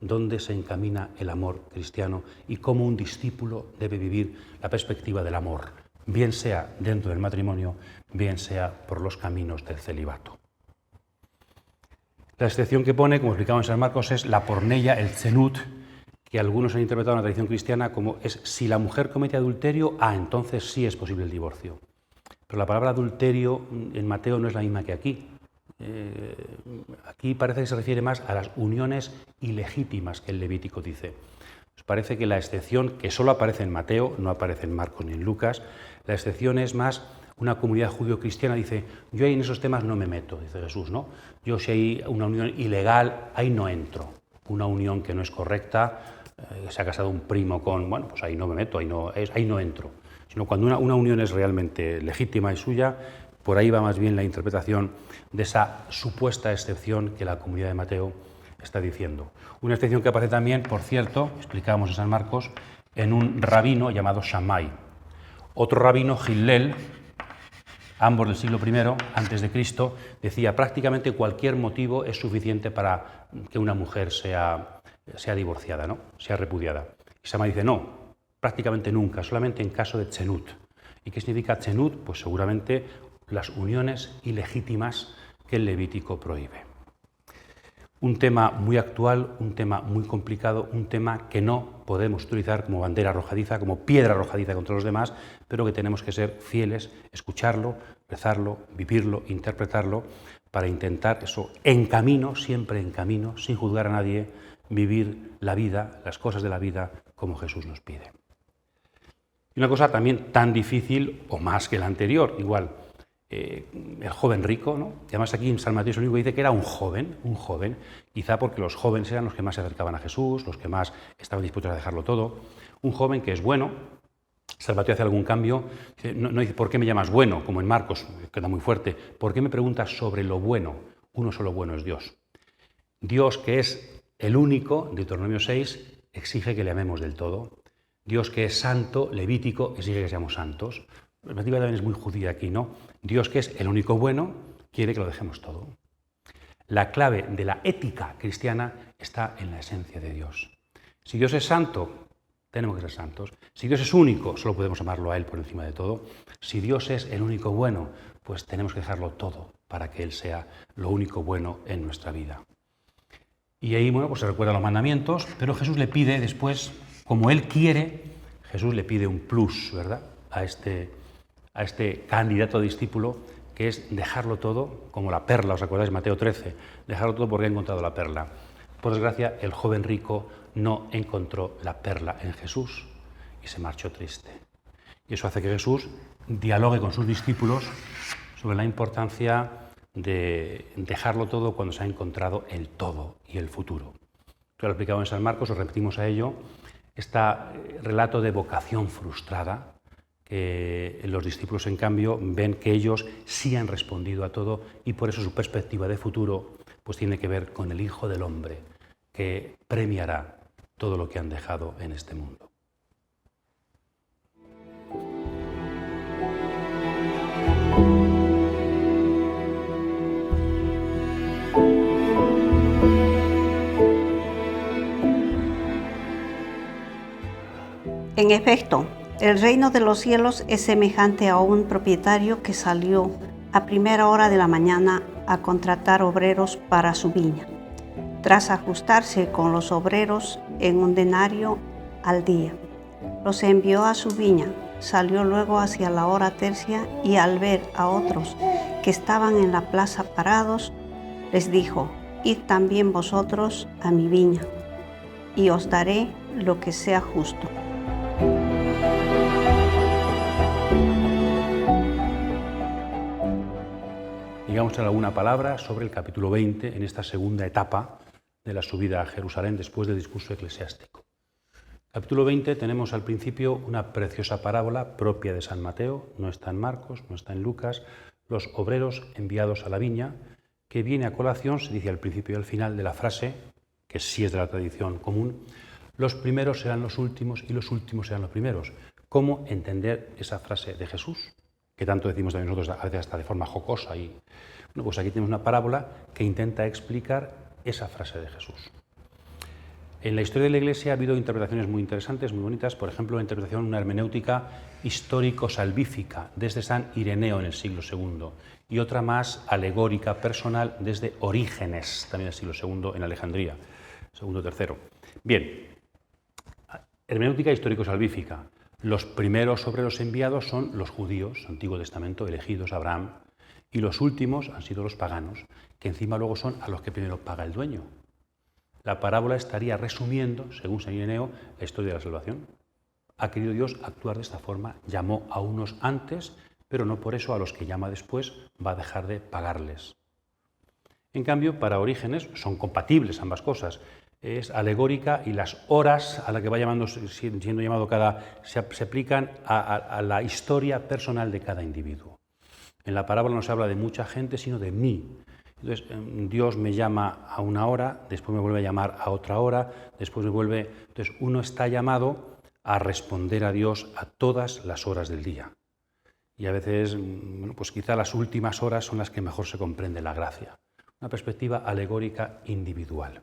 ¿Dónde se encamina el amor cristiano y cómo un discípulo debe vivir la perspectiva del amor, bien sea dentro del matrimonio, bien sea por los caminos del celibato? La excepción que pone, como explicaba en San Marcos, es la porneia, el zenut, que algunos han interpretado en la tradición cristiana como es si la mujer comete adulterio, entonces sí es posible el divorcio. Pero la palabra adulterio en Mateo no es la misma que aquí. Aquí parece que se refiere más a las uniones ilegítimas que el Levítico dice. Nos parece que la excepción, que solo aparece en Mateo, no aparece en Marcos ni en Lucas, la excepción es más una comunidad judío-cristiana, dice, yo ahí en esos temas no me meto, dice Jesús, ¿no? Yo si hay una unión ilegal, ahí no entro. Una unión que no es correcta, se ha casado un primo con, bueno, pues ahí no me meto, ahí no entro. Sino cuando una unión es realmente legítima y suya, por ahí va más bien la interpretación de esa supuesta excepción que la comunidad de Mateo está diciendo. Una excepción que aparece también, por cierto, explicábamos en San Marcos, en un rabino llamado Shammai. Otro rabino, Hillel, ambos del siglo I antes de Cristo, decía prácticamente cualquier motivo es suficiente para que una mujer sea divorciada, ¿no? Sea repudiada. Y Shammai dice no, prácticamente nunca, solamente en caso de tzenut. ¿Y qué significa tzenut? Pues seguramente las uniones ilegítimas que el Levítico prohíbe. Un tema muy actual, un tema muy complicado, un tema que no podemos utilizar como bandera arrojadiza, como piedra arrojadiza contra los demás, pero que tenemos que ser fieles, escucharlo, rezarlo, vivirlo, interpretarlo, para intentar eso en camino, siempre en camino, sin juzgar a nadie, vivir la vida, las cosas de la vida, como Jesús nos pide. Y una cosa también tan difícil, o más que la anterior, igual, el joven rico, ¿no? Y además aquí en San Mateo es el único que dice que era un joven, quizá porque los jóvenes eran los que más se acercaban a Jesús, los que más estaban dispuestos a dejarlo todo. Un joven que es bueno. San Mateo hace algún cambio, no dice ¿por qué me llamas bueno? Como en Marcos, queda muy fuerte. ¿Por qué me preguntas sobre lo bueno? Uno solo bueno es Dios. Dios, que es el único, Deuteronomio 6, exige que le amemos del todo. Dios, que es santo, levítico, exige que seamos santos. La perspectiva también es muy judía aquí, ¿no? Dios, que es el único bueno, quiere que lo dejemos todo. La clave de la ética cristiana está en la esencia de Dios. Si Dios es santo, tenemos que ser santos. Si Dios es único, solo podemos amarlo a Él por encima de todo. Si Dios es el único bueno, pues tenemos que dejarlo todo para que Él sea lo único bueno en nuestra vida. Y ahí, bueno, pues se recuerdan los mandamientos, pero Jesús le pide después, como Él quiere, Jesús le pide un plus, ¿verdad?, a este candidato discípulo, que es dejarlo todo, como la perla, ¿os acordáis? Mateo 13, dejarlo todo porque ha encontrado la perla. Por desgracia, el joven rico no encontró la perla en Jesús y se marchó triste. Y eso hace que Jesús dialogue con sus discípulos sobre la importancia de dejarlo todo cuando se ha encontrado el todo y el futuro. Esto lo explicado en San Marcos, os repetimos a ello, este relato de vocación frustrada, que los discípulos, en cambio, ven que ellos sí han respondido a todo y por eso su perspectiva de futuro pues tiene que ver con el Hijo del Hombre, que premiará todo lo que han dejado en este mundo. En efecto, el reino de los cielos es semejante a un propietario que salió a primera hora de la mañana a contratar obreros para su viña. Tras ajustarse con los obreros en un denario al día, los envió a su viña. Salió luego hacia la hora tercia y al ver a otros que estaban en la plaza parados, les dijo: Id también vosotros a mi viña, y os daré lo que sea justo. Digamos alguna palabra sobre el capítulo 20 en esta segunda etapa de la subida a Jerusalén después del discurso eclesiástico. Capítulo 20 tenemos al principio una preciosa parábola propia de San Mateo, no está en Marcos, no está en Lucas, los obreros enviados a la viña, que viene a colación, se dice al principio y al final de la frase, que sí es de la tradición común: los primeros serán los últimos y los últimos serán los primeros. ¿Cómo entender esa frase de Jesús? Que tanto decimos también nosotros, a veces hasta de forma jocosa. Bueno, pues aquí tenemos una parábola que intenta explicar esa frase de Jesús. En la historia de la Iglesia ha habido interpretaciones muy interesantes, muy bonitas. Por ejemplo, la interpretación, una hermenéutica histórico-salvífica desde San Ireneo en el siglo II y otra más alegórica, personal, desde Orígenes, también en el siglo II en Alejandría, II-III. Bien, hermenéutica histórico-salvífica. Los primeros obreros enviados son los judíos, Antiguo Testamento, elegidos, Abraham, y los últimos han sido los paganos, que encima luego son a los que primero paga el dueño. La parábola estaría resumiendo, según San Ireneo, la historia de la salvación. Ha querido Dios actuar de esta forma, llamó a unos antes, pero no por eso a los que llama después va a dejar de pagarles. En cambio, para Orígenes son compatibles ambas cosas. Es alegórica y las horas a las que va siendo llamado se aplican a la historia personal de cada individuo. En la parábola no se habla de mucha gente, sino de mí. Entonces, Dios me llama a una hora, después me vuelve a llamar a otra hora, después me vuelve... Entonces, uno está llamado a responder a Dios a todas las horas del día. Y a veces, bueno, pues quizá las últimas horas son las que mejor se comprende la gracia. Una perspectiva alegórica individual.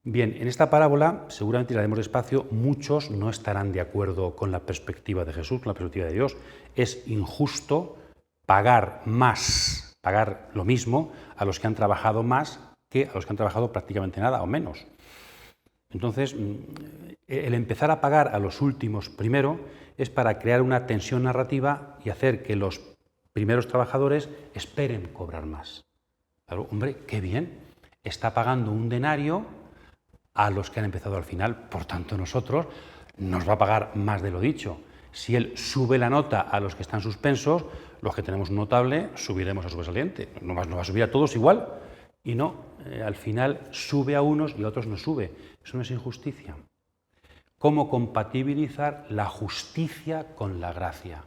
Bien, en esta parábola, seguramente la haremos despacio, muchos no estarán de acuerdo con la perspectiva de Jesús, con la perspectiva de Dios. Es injusto pagar más, pagar lo mismo a los que han trabajado más que a los que han trabajado prácticamente nada o menos. Entonces, el empezar a pagar a los últimos primero es para crear una tensión narrativa y hacer que los primeros trabajadores esperen cobrar más. Claro, hombre, qué bien, está pagando un denario a los que han empezado al final, por tanto nosotros nos va a pagar más de lo dicho. Si él sube la nota a los que están suspensos, los que tenemos un notable subiremos a sobresaliente, no va a subir a todos igual, y no, al final sube a unos y a otros no sube. Eso no es injusticia. ¿Cómo compatibilizar la justicia con la gracia?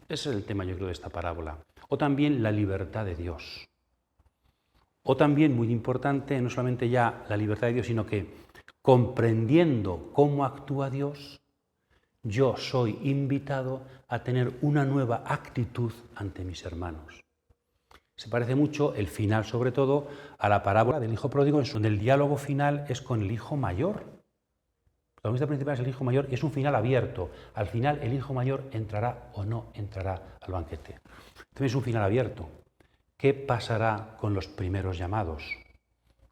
Ese es el tema, yo creo, de esta parábola. O también la libertad de Dios. O también, muy importante, no solamente ya la libertad de Dios, sino que comprendiendo cómo actúa Dios, yo soy invitado a tener una nueva actitud ante mis hermanos. Se parece mucho, el final sobre todo, a la parábola del hijo pródigo, donde el diálogo final es con el hijo mayor. La protagonista principal es el hijo mayor y es un final abierto. Al final el hijo mayor entrará o no entrará al banquete. También es un final abierto. ¿Qué pasará con los primeros llamados?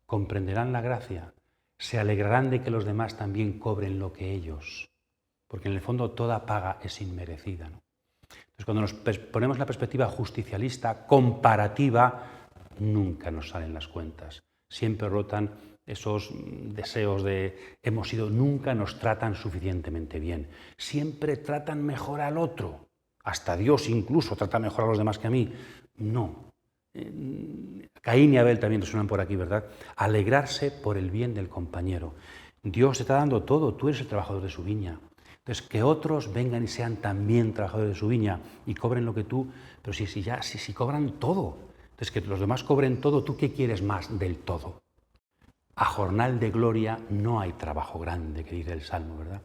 ¿Comprenderán la gracia? ¿Se alegrarán de que los demás también cobren lo que ellos? Porque en el fondo toda paga es inmerecida, ¿no? Entonces, cuando nos ponemos la perspectiva justicialista, comparativa, nunca nos salen las cuentas. Siempre rotan esos deseos de hemos sido, nunca nos tratan suficientemente bien. Siempre tratan mejor al otro. Hasta Dios incluso trata mejor a los demás que a mí. No. Caín y Abel también resuenan por aquí, ¿verdad? Alegrarse por el bien del compañero. Dios te está dando todo, tú eres el trabajador de su viña. Entonces, que otros vengan y sean también trabajadores de su viña y cobren lo que tú, pero si cobran todo. Entonces, que los demás cobren todo, ¿tú qué quieres más del todo? A jornal de gloria no hay trabajo grande, que dice el Salmo, ¿verdad?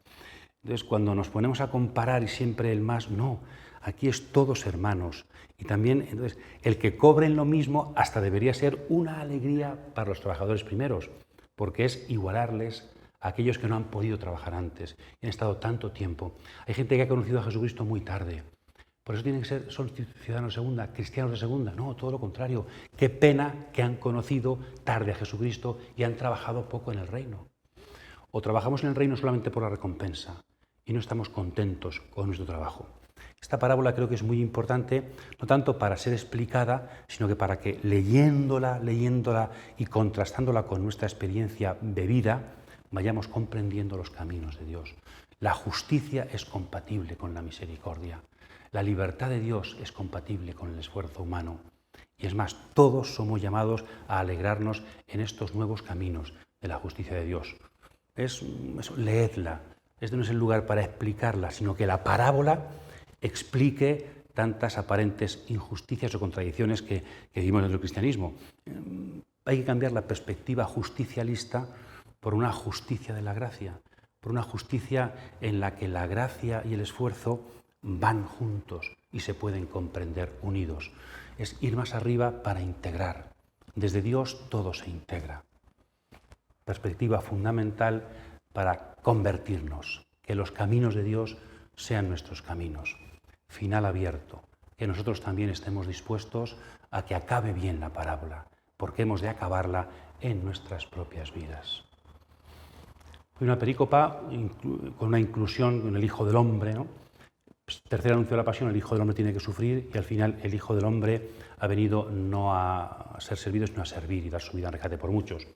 Entonces, cuando nos ponemos a comparar y siempre el más, no, aquí es todos hermanos. Y también, entonces, el que cobren lo mismo hasta debería ser una alegría para los trabajadores primeros, porque es igualarles a aquellos que no han podido trabajar antes y han estado tanto tiempo. Hay gente que ha conocido a Jesucristo muy tarde. Por eso tienen que ser, son ciudadanos de segunda, cristianos de segunda. No, todo lo contrario. Qué pena que han conocido tarde a Jesucristo y han trabajado poco en el reino. O trabajamos en el reino solamente por la recompensa y no estamos contentos con nuestro trabajo. Esta parábola creo que es muy importante, no tanto para ser explicada, sino que para que leyéndola y contrastándola con nuestra experiencia de vida, vayamos comprendiendo los caminos de Dios. La justicia es compatible con la misericordia. La libertad de Dios es compatible con el esfuerzo humano. Y es más, todos somos llamados a alegrarnos en estos nuevos caminos de la justicia de Dios. Leedla. Este no es el lugar para explicarla, sino que la parábola explique tantas aparentes injusticias o contradicciones que vivimos en el cristianismo. Hay que cambiar la perspectiva justicialista por una justicia de la gracia, por una justicia en la que la gracia y el esfuerzo van juntos y se pueden comprender unidos. Es ir más arriba para integrar. Desde Dios todo se integra. Perspectiva fundamental para convertirnos, que los caminos de Dios sean nuestros caminos. Final abierto, que nosotros también estemos dispuestos a que acabe bien la parábola, porque hemos de acabarla en nuestras propias vidas. Una perícopa con una inclusión en el Hijo del Hombre, ¿no? Tercer anuncio de la pasión, el Hijo del Hombre tiene que sufrir y al final el Hijo del Hombre ha venido no a ser servido, sino a servir y dar su vida en rescate por muchos.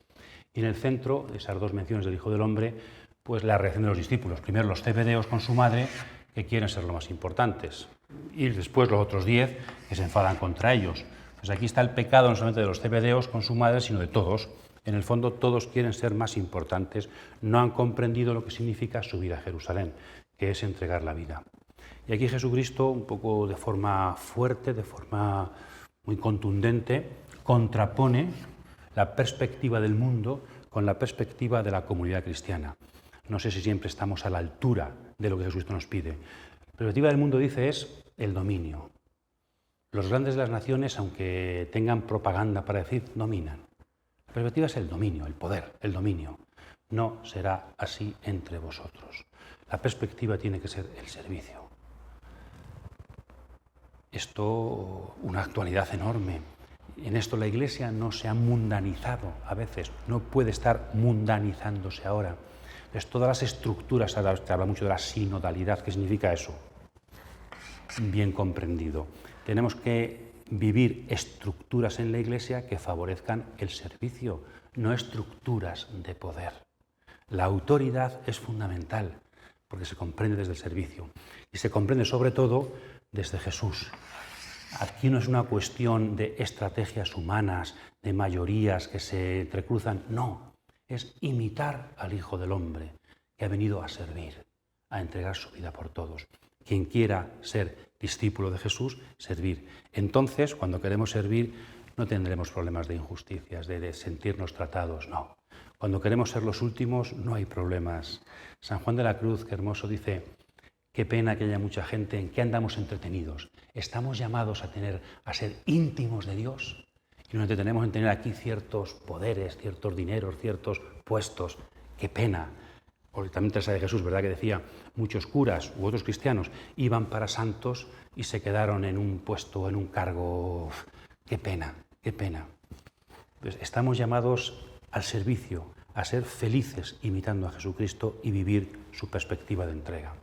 Y en el centro, esas dos menciones del Hijo del Hombre, pues la reacción de los discípulos. Primero los zebedeos con su madre, que quieren ser los más importantes, y después los otros 10 que se enfadan contra ellos. Pues aquí está el pecado no solamente de los zebedeos con su madre, sino de todos. En el fondo todos quieren ser más importantes, no han comprendido lo que significa subir a Jerusalén, que es entregar la vida. Y aquí Jesucristo, un poco de forma fuerte, de forma muy contundente, contrapone la perspectiva del mundo con la perspectiva de la comunidad cristiana. No sé si siempre estamos a la altura de lo que Jesucristo nos pide. La perspectiva del mundo, dice, es el dominio. Los grandes de las naciones, aunque tengan propaganda para decir, dominan. La perspectiva es el dominio, el poder, el dominio. No será así entre vosotros. La perspectiva tiene que ser el servicio. Esto, una actualidad enorme. En esto la Iglesia no se ha mundanizado a veces, no puede estar mundanizándose ahora. Entonces, todas las estructuras, se habla mucho de la sinodalidad. ¿Qué significa eso? Bien comprendido. Tenemos que vivir estructuras en la Iglesia que favorezcan el servicio, no estructuras de poder. La autoridad es fundamental porque se comprende desde el servicio y se comprende sobre todo desde Jesús. Aquí no es una cuestión de estrategias humanas, de mayorías que se entrecruzan, no. Es imitar al Hijo del Hombre, que ha venido a servir, a entregar su vida por todos. Quien quiera ser discípulo de Jesús, servir. Entonces, cuando queremos servir, no tendremos problemas de injusticias, de sentirnos tratados, no. Cuando queremos ser los últimos, no hay problemas. San Juan de la Cruz, qué hermoso, dice: qué pena que haya mucha gente en que andamos entretenidos. Estamos llamados a ser íntimos de Dios y nos entretenemos en tener aquí ciertos poderes, ciertos dineros, ciertos puestos. Qué pena. Porque también Teresa de Jesús, ¿verdad?, que decía, muchos curas u otros cristianos iban para santos y se quedaron en un puesto, en un cargo. Qué pena, qué pena. Pues estamos llamados al servicio, a ser felices imitando a Jesucristo y vivir su perspectiva de entrega.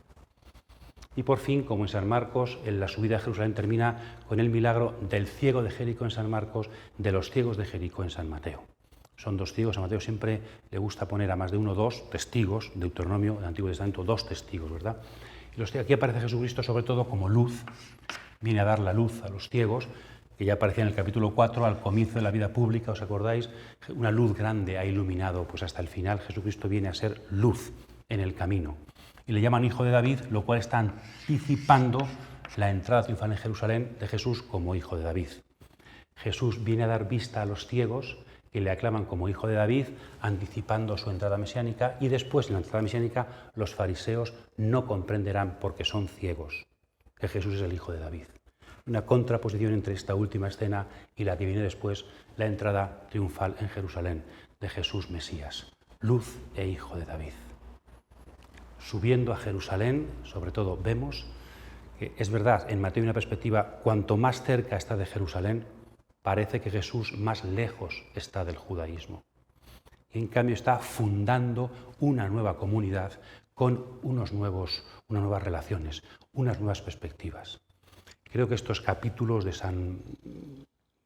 Y por fin, como en San Marcos, en la subida a Jerusalén termina con el milagro del ciego de Jericó en San Marcos, de los ciegos de Jericó en San Mateo. Son dos ciegos, a Mateo siempre le gusta poner a más de uno, dos testigos, Deuteronomio, del Antiguo Testamento, dos testigos, ¿verdad? Y aquí aparece Jesucristo sobre todo como luz, viene a dar la luz a los ciegos, que ya aparecía en el capítulo 4, al comienzo de la vida pública, ¿os acordáis? Una luz grande ha iluminado pues hasta el final. Jesucristo viene a ser luz en el camino. Y le llaman hijo de David, lo cual está anticipando la entrada triunfal en Jerusalén de Jesús como hijo de David. Jesús viene a dar vista a los ciegos que le aclaman como hijo de David, anticipando su entrada mesiánica, y después, en la entrada mesiánica, los fariseos no comprenderán porque son ciegos que Jesús es el hijo de David. Una contraposición entre esta última escena y la que viene después, la entrada triunfal en Jerusalén de Jesús Mesías, luz e hijo de David. Subiendo a Jerusalén, sobre todo, vemos que es verdad, en Mateo hay una perspectiva, cuanto más cerca está de Jerusalén, parece que Jesús más lejos está del judaísmo. Y en cambio está fundando una nueva comunidad con unas nuevas relaciones, unas nuevas perspectivas. Creo que estos capítulos de San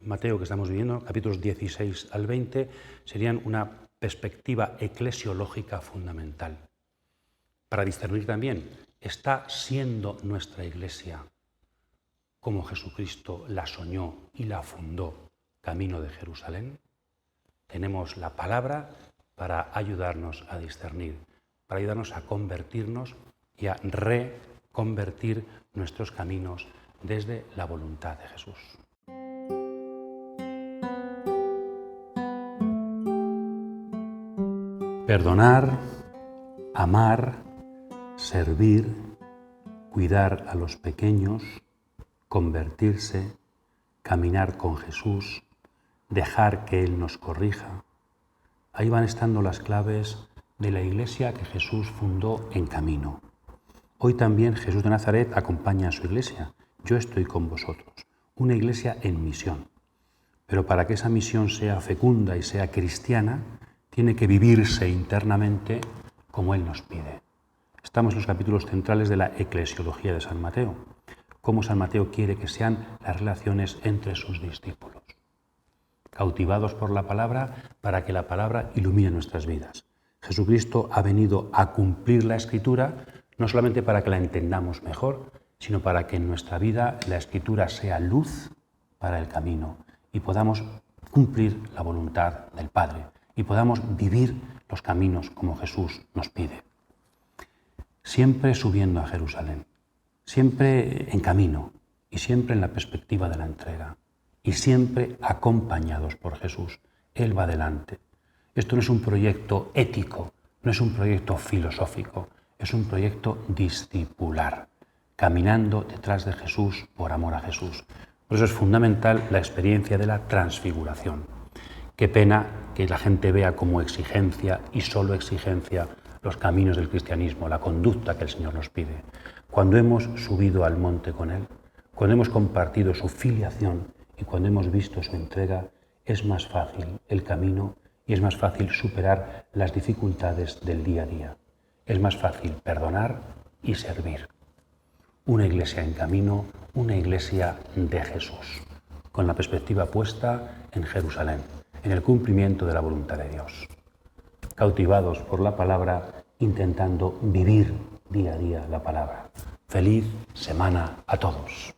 Mateo que estamos viviendo, capítulos 16 al 20, serían una perspectiva eclesiológica fundamental. Para discernir también, ¿está siendo nuestra Iglesia como Jesucristo la soñó y la fundó, camino de Jerusalén? Tenemos la palabra para ayudarnos a discernir, para ayudarnos a convertirnos y a reconvertir nuestros caminos desde la voluntad de Jesús. Perdonar, amar, servir, cuidar a los pequeños, convertirse, caminar con Jesús, dejar que Él nos corrija. Ahí van estando las claves de la Iglesia que Jesús fundó en camino. Hoy también Jesús de Nazaret acompaña a su Iglesia. Yo estoy con vosotros. Una Iglesia en misión. Pero para que esa misión sea fecunda y sea cristiana, tiene que vivirse internamente como Él nos pide. Estamos en los capítulos centrales de la eclesiología de San Mateo. Cómo San Mateo quiere que sean las relaciones entre sus discípulos. Cautivados por la palabra para que la palabra ilumine nuestras vidas. Jesucristo ha venido a cumplir la Escritura, no solamente para que la entendamos mejor, sino para que en nuestra vida la Escritura sea luz para el camino y podamos cumplir la voluntad del Padre y podamos vivir los caminos como Jesús nos pide. Siempre subiendo a Jerusalén, siempre en camino y siempre en la perspectiva de la entrega y siempre acompañados por Jesús. Él va delante. Esto no es un proyecto ético, no es un proyecto filosófico, es un proyecto discipular, caminando detrás de Jesús por amor a Jesús. Por eso es fundamental la experiencia de la transfiguración. Qué pena que la gente vea como exigencia y solo exigencia los caminos del cristianismo, la conducta que el Señor nos pide. Cuando hemos subido al monte con Él, cuando hemos compartido su filiación y cuando hemos visto su entrega, es más fácil el camino y es más fácil superar las dificultades del día a día. Es más fácil perdonar y servir. Una iglesia en camino, una iglesia de Jesús, con la perspectiva puesta en Jerusalén, en el cumplimiento de la voluntad de Dios. Cautivados por la palabra, intentando vivir día a día la palabra. Feliz semana a todos.